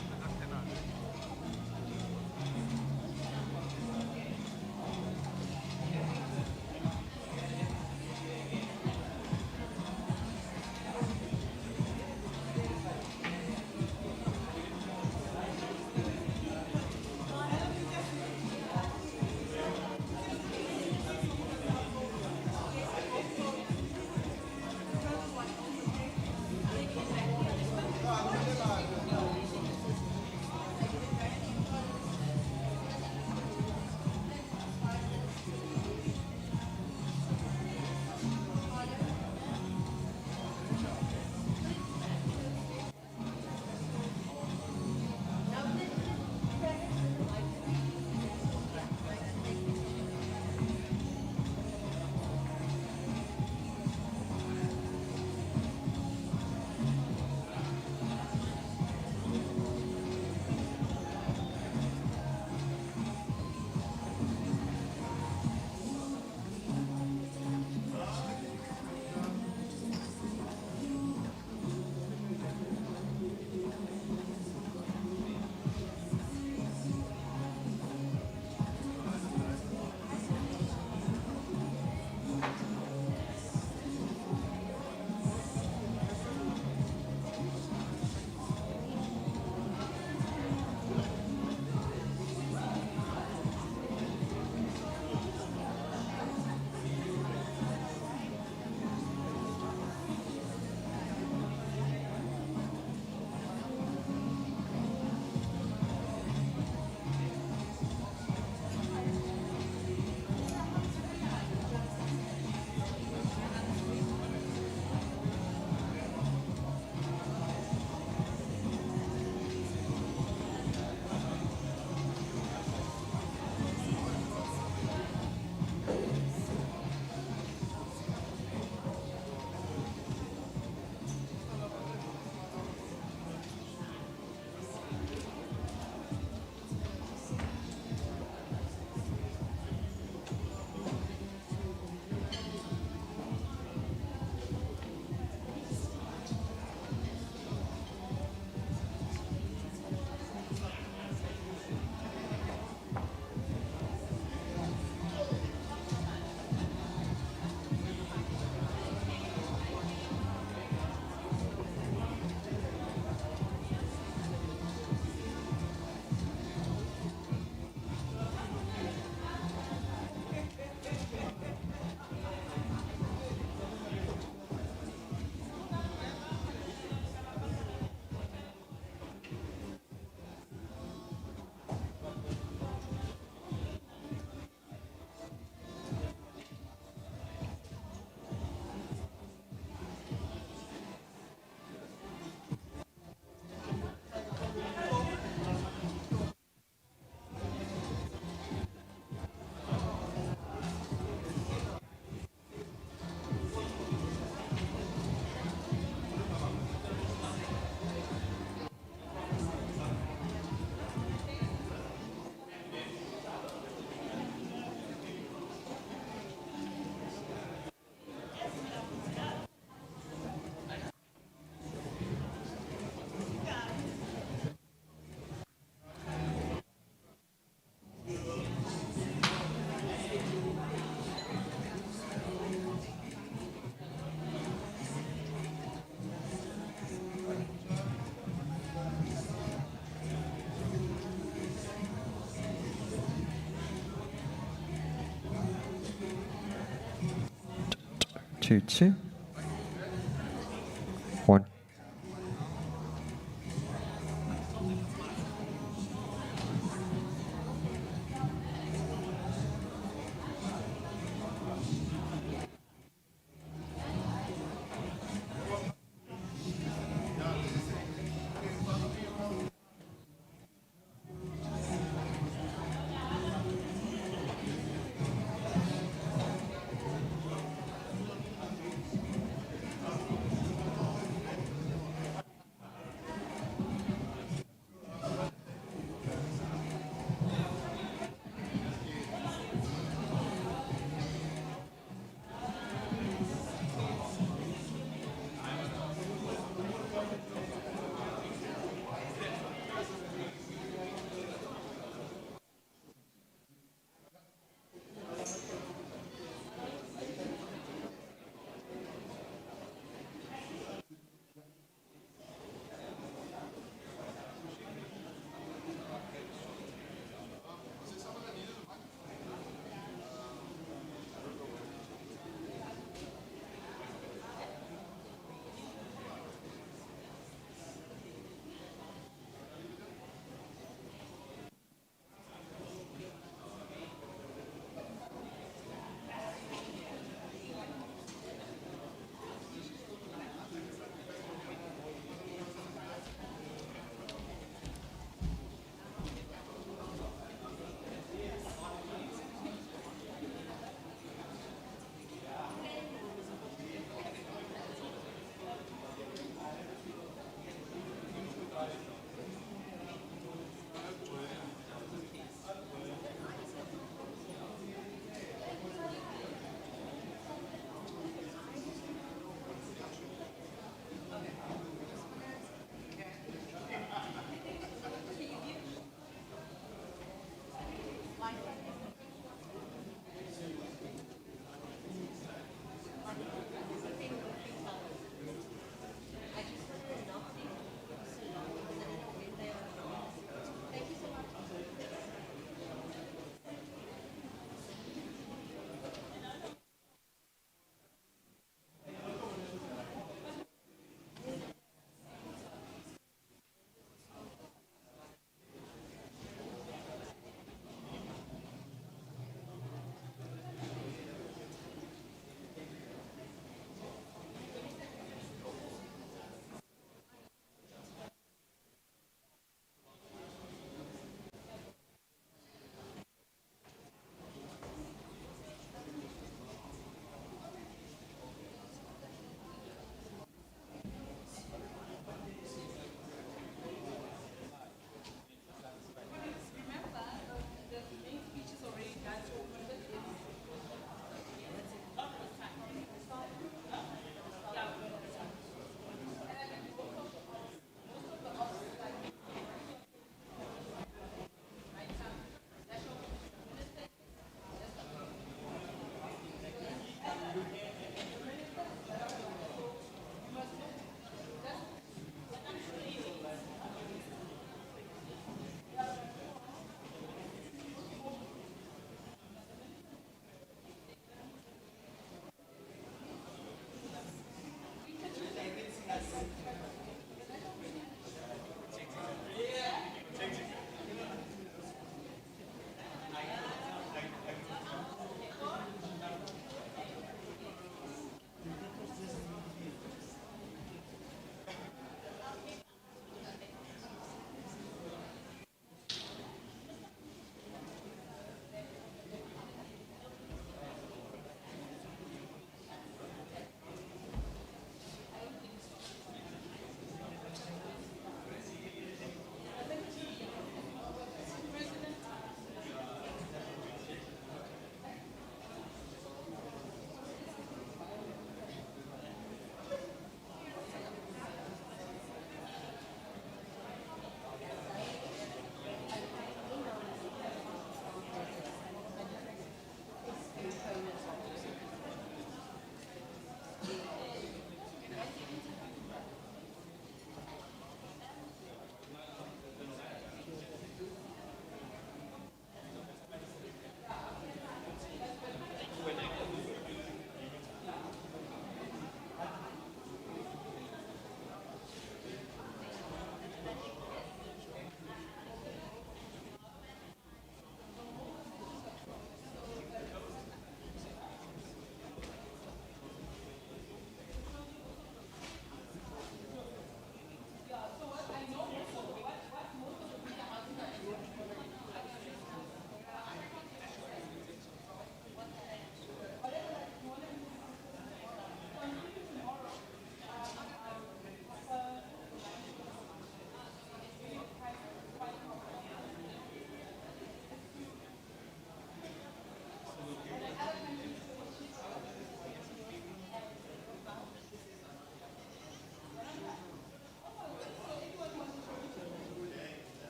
Two, two. One.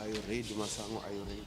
Are you ready, Masango? Are you ready?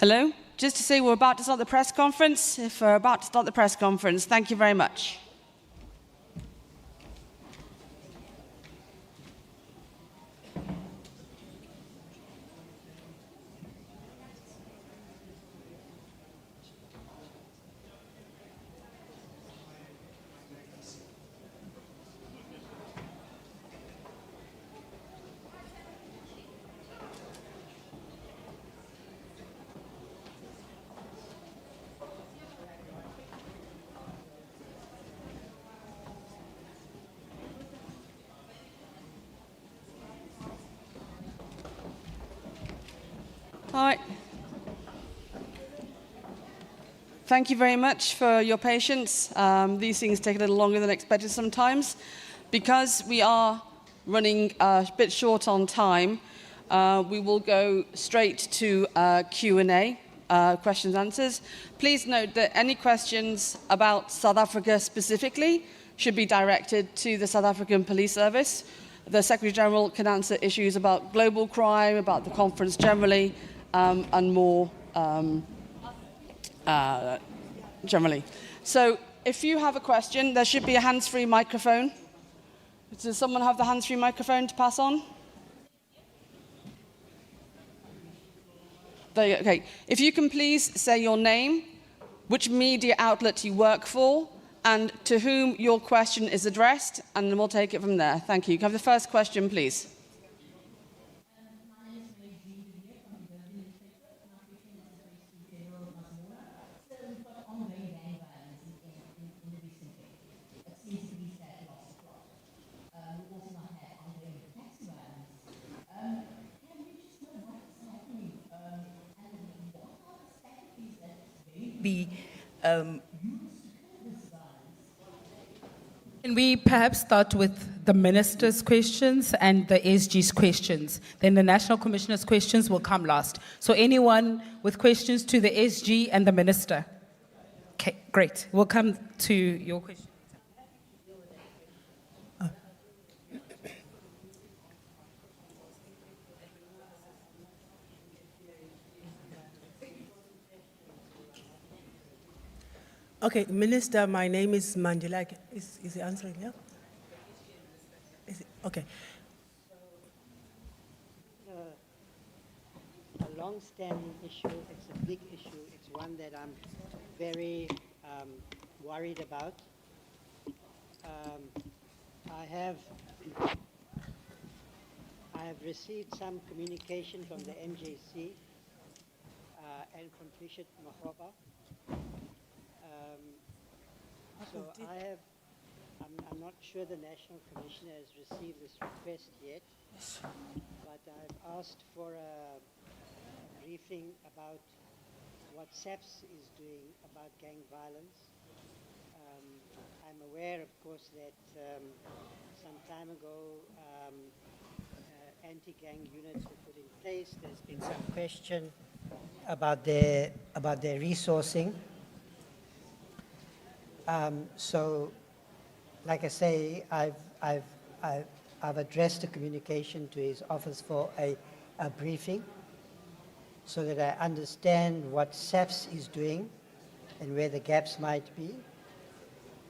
Hello? Just to say we're about to start the press conference. If we're about to start the press conference, thank you very much. All right. Thank you very much for your patience. These things take a little longer than expected sometimes. Because we are running a bit short on time, we will go straight to Q&A, questions and answers. Please note that any questions about South Africa specifically should be directed to the South African Police Service. The Secretary General can answer issues about global crime, about the conference generally, and more generally. So if you have a question, there should be a hands-free microphone. Does someone have the hands-free microphone to pass on? There you go. Okay. If you can please say your name, which media outlet you work for, and to whom your question is addressed, and then we'll take it from there. Thank you. Can I have the first question, please? Can we perhaps start with the Minister's questions and the SG's questions? Then the National Commissioner's questions will come last. So anyone with questions to the SG and the Minister? Okay, great. We'll come to your question. Okay, Minister, my name is Mandela. Is he answering here? Is it? Okay. A long-standing issue, it's a big issue, it's one that I'm very worried about. I have received some communication from the MJC and from Bishop Mahoba. So I'm not sure the National Commissioner has received this request yet, but I've asked for a briefing about what SAPS is doing about gang violence. I'm aware, of course, that some time ago anti-gang units were put in place. There's been some question about their resourcing. So, like I say, I've addressed a communication to his office for a briefing so that I understand what SAPS is doing and where the gaps might be.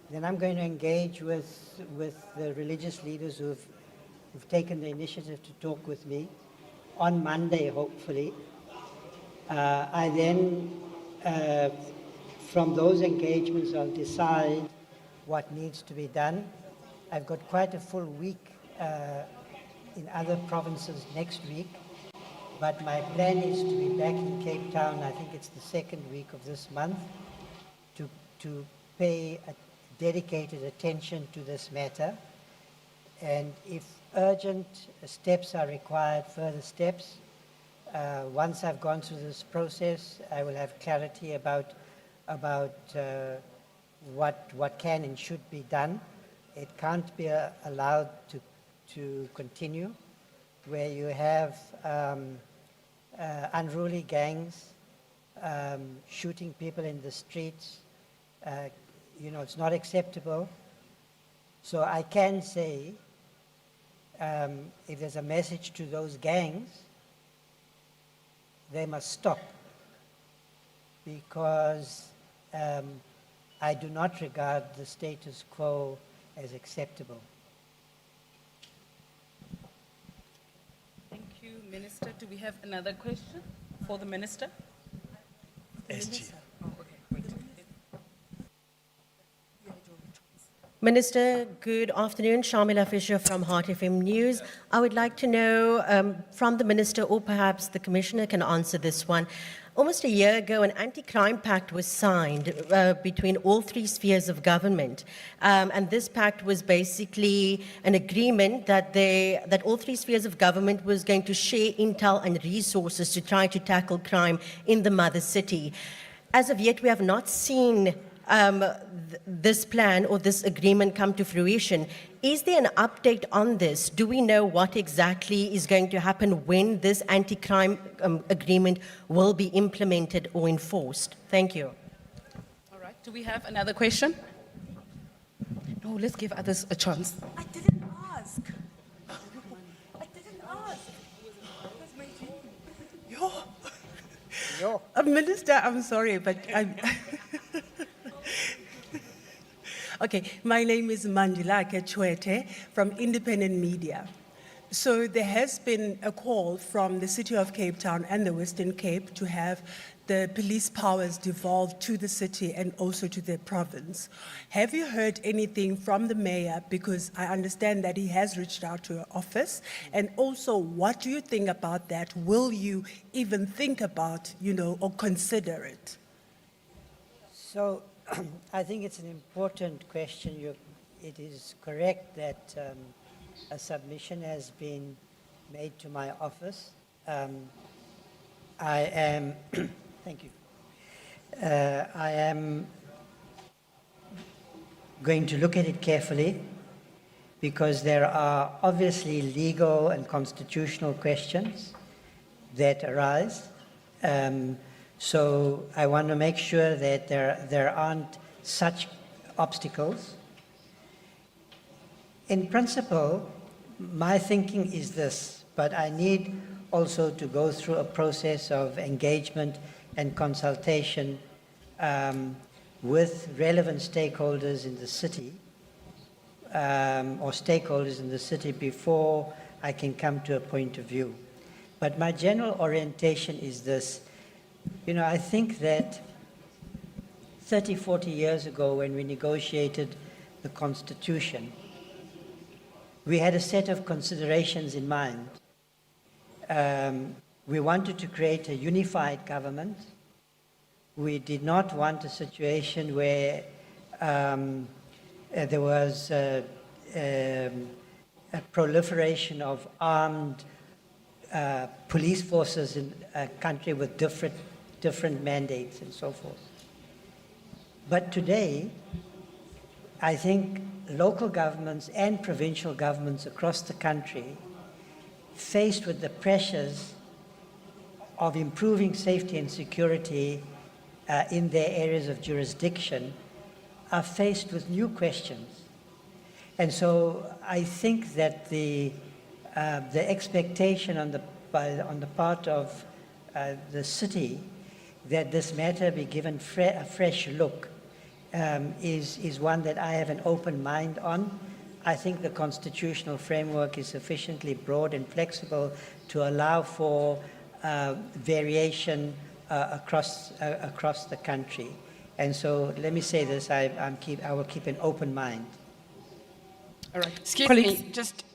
Then I'm going to engage with the religious leaders who've taken the initiative to talk with me on Monday, hopefully. I then from those engagements, I'll decide what needs to be done. I've got quite a full week in other provinces next week, but my plan is to be back in Cape Town, I think it's the second week of this month, to pay a dedicated attention to this matter. And if urgent steps are required, further steps, once I've gone through this process, I will have clarity about what can and should be done. It can't be allowed to continue where you have unruly gangs shooting people in the streets. It's not acceptable. So I can say, if there's a message to those gangs, they must stop. because I do not regard the status quo as acceptable. Thank you, Minister. Do we have another question for the Minister? SG. Minister, good afternoon. Shamila Fisher from Heart FM News. I would like to know from the Minister, or perhaps the Commissioner can answer this one. Almost a year ago, an anti-crime pact was signed between all three spheres of government. And this pact was basically an agreement that all three spheres of government was going to share intel and resources to try to tackle crime in the mother city. As of yet, we have not seen this plan or this agreement come to fruition. Is there an update on this? Do we know what exactly is going to happen when this anti-crime agreement will be implemented or enforced? Thank you. All right. Do we have another question? No, let's give others a chance. I didn't ask. I didn't ask. That's my dream. Yo. Minister, I'm sorry, but I'm... Okay, my name is Mandilake Chwete from Independent Media. So there has been a call from the City of Cape Town and the Western Cape to have the police powers devolved to the city and also to the province. Have you heard anything from the mayor? Because I understand that he has reached out to your office. And also, what do you think about that? Will you even think about, or consider it? So I think it's an important question. It is correct that a submission has been made to my office. I am, thank you. I am going to look at it carefully because there are obviously legal and constitutional questions that arise. So I want to make sure that there aren't such obstacles. In principle, my thinking is this, but I need also to go through a process of engagement and consultation with relevant stakeholders in the city or stakeholders in the city before I can come to a point of view. But my general orientation is this. I think that 30, 40 years ago when we negotiated the Constitution, we had a set of considerations in mind. We wanted to create a unified government. We did not want a situation where there was a proliferation of armed police forces in a country with different mandates and so forth. But today, I think local governments and provincial governments across the country, faced with the pressures of improving safety and security in their areas of jurisdiction, are faced with new questions. And so I think that the expectation on the part of the city that this matter be given a fresh look is one that I have an open mind on. I think the constitutional framework is sufficiently broad and flexible to allow for variation across the country. And so let me say this, I will keep an open mind. All right. Excuse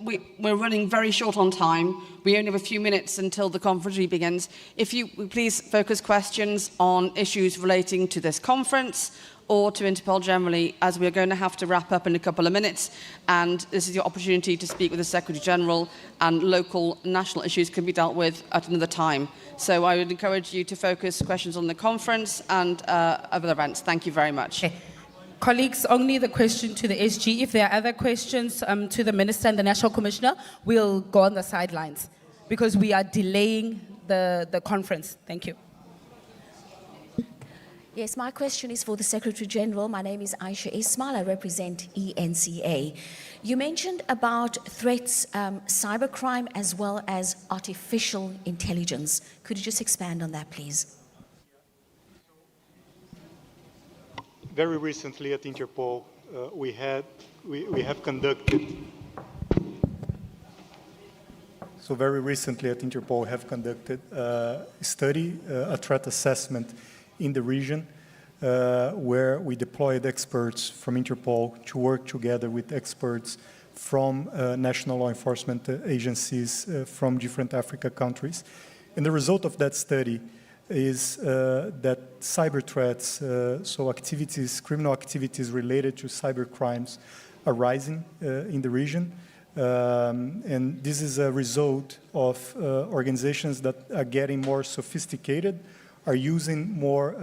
me, we're running very short on time. We only have a few minutes until the conference begins. If you would please focus questions on issues relating to this conference or to Interpol generally, as we're going to have to wrap up in a couple of minutes, and this is your opportunity to speak with the Secretary General, and local national issues can be dealt with at another time. So I would encourage you to focus questions on the conference and other events. Thank you very much. Okay. Colleagues, only the question to the SG. If there are other questions to the Minister and the National Commissioner, we'll go on the sidelines because we are delaying the conference. Thank you. Yes, my question is for the Secretary General. My name is Aisha Ismail. I represent ENCA. You mentioned about threats, cybercrime, as well as artificial intelligence. Could you just expand on that, please? very recently at Interpol, we have conducted. So very recently at Interpol, we have conducted a study, a threat assessment in the region, where we deployed experts from Interpol to work together with experts from national law enforcement agencies from different Africa countries. And the result of that study is that cyber threats, so activities, criminal activities related to cyber crimes are rising in the region. And this is a result of organizations that are getting more sophisticated, are using more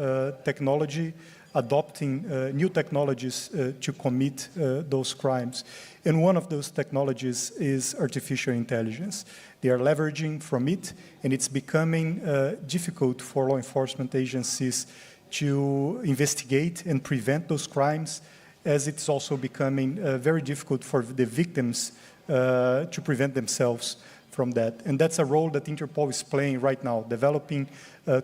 technology, adopting new technologies to commit those crimes. And one of those technologies is artificial intelligence. They are leveraging from it, and it's becoming difficult for law enforcement agencies to investigate and prevent those crimes, as it's also becoming very difficult for the victims to prevent themselves from that. And that's a role that Interpol is playing right now, developing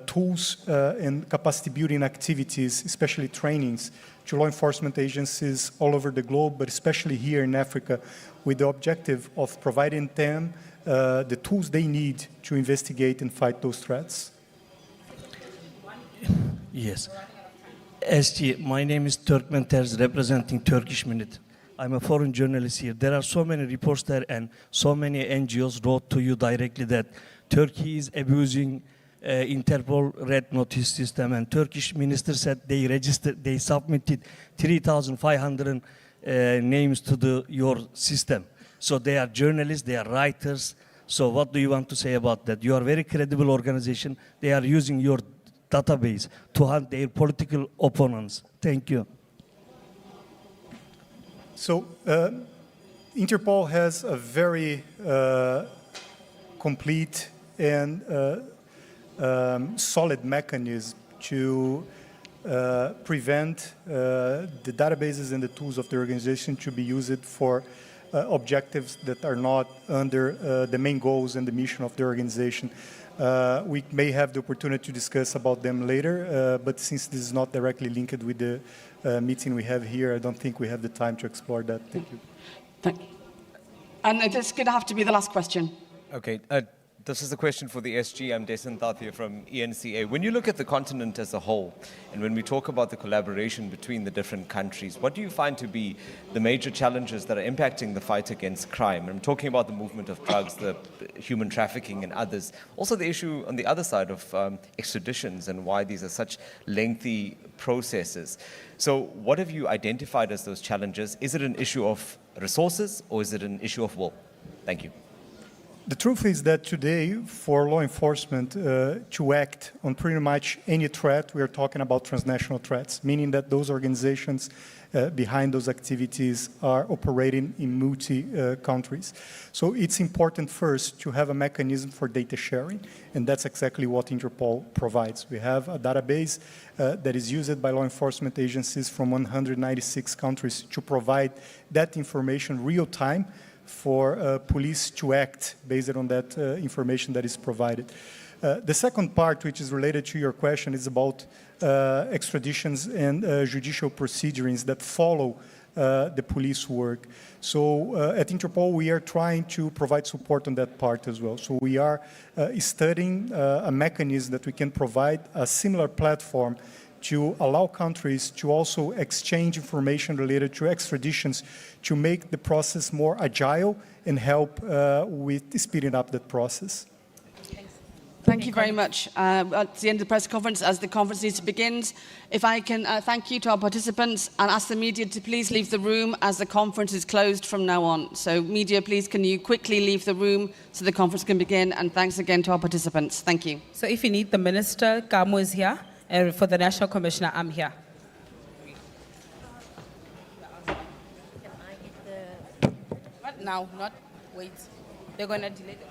tools and capacity building activities, especially trainings, to law enforcement agencies all over the globe, but especially here in Africa, with the objective of providing them the tools they need to investigate and fight those threats. Yes. SG, my name is Turkmen Terz, representing Turkish Minute. I'm a foreign journalist here. There are so many reports there, and so many NGOs wrote to you directly that Turkey is abusing Interpol red notice system, and Turkish minister said they submitted 3,500 names to your system. So they are journalists, they are writers. So what do you want to say about that? You are a very credible organization. They are using your database to hunt their political opponents. Thank you. So Interpol has a very complete and solid mechanism to prevent the databases and the tools of the organization to be used for objectives that are not under the main goals and the mission of the organization. We may have the opportunity to discuss about them later, but since this is not directly linked with the meeting we have here, I don't think we have the time to explore that. Thank you. Thank you. And it's going to have to be the last question. Okay. This is a question for the SG. I'm Desan Thathia from ENCA. When you look at the continent as a whole, and when we talk about the collaboration between the different countries, what do you find to be the major challenges that are impacting the fight against crime? I'm talking about the movement of drugs, the human trafficking and others. Also the issue on the other side of extraditions and why these are such lengthy processes. So what have you identified as those challenges? Is it an issue of resources or is it an issue of will? Thank you. The truth is that today, for law enforcement to act on pretty much any threat, we are talking about transnational threats, meaning that those organizations behind those activities are operating in multi-countries. So it's important first to have a mechanism for data sharing, and that's exactly what Interpol provides. We have a database that is used by law enforcement agencies from 196 countries to provide that information real time for police to act based on that information that is provided. The second part, which is related to your question, is about extraditions and judicial procedures that follow the police work. So at Interpol, we are trying to provide support on that part as well. So we are studying a mechanism that we can provide a similar platform to allow countries to also exchange information related to extraditions to make the process more agile and help with speeding up that process. Thank you very much. At the end of the press conference, as the conference needs to begin, if I can thank you to our participants and ask the media to please leave the room as the conference is closed from now on. So media, please can you quickly leave the room so the conference can begin, and thanks again to our participants. Thank you. So if you need the minister, Kamo is here. And for the National Commissioner, I'm here. Not now, not wait. They're going to delay it.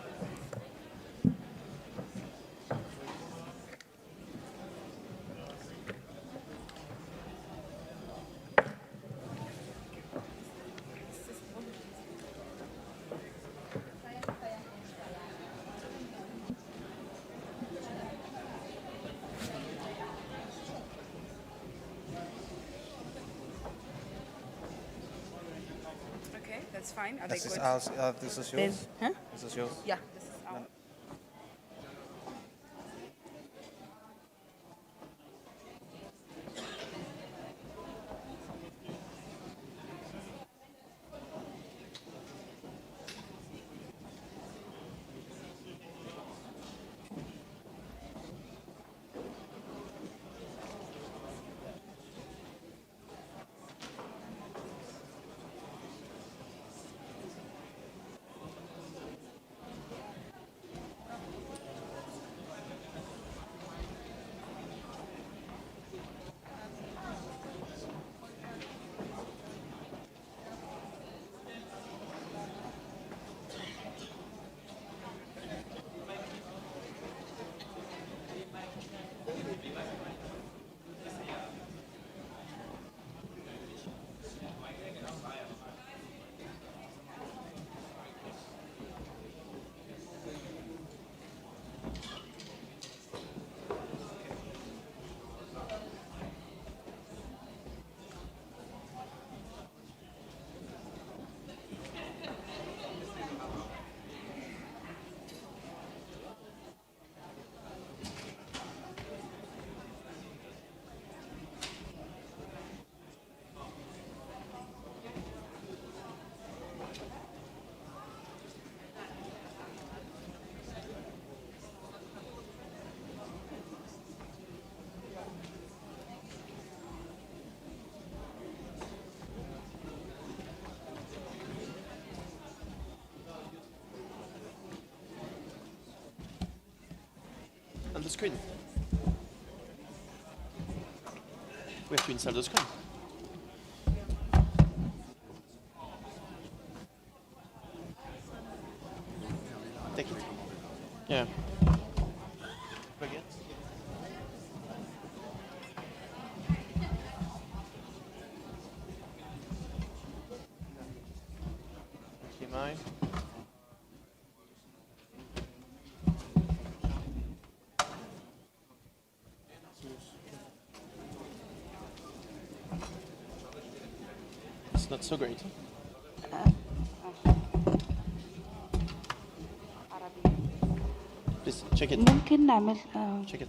That's fine. Are This they is good? ours. This is yours. Huh? This is yours. Yeah, this is ours. On the screen. We have to install the screen. Take it. Yeah. Plug it. HDMI. It's not so great. Please check it. ممكن نعمل Check it.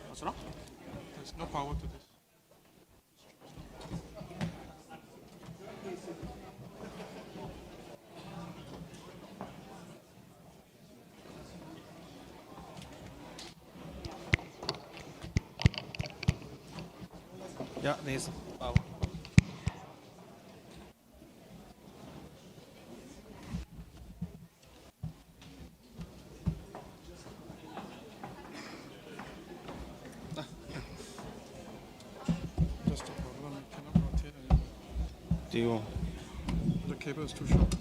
What's wrong? There's no power to this. Yeah, there's power. Just a problem, you cannot rotate anymore. Do you? The cable is too short.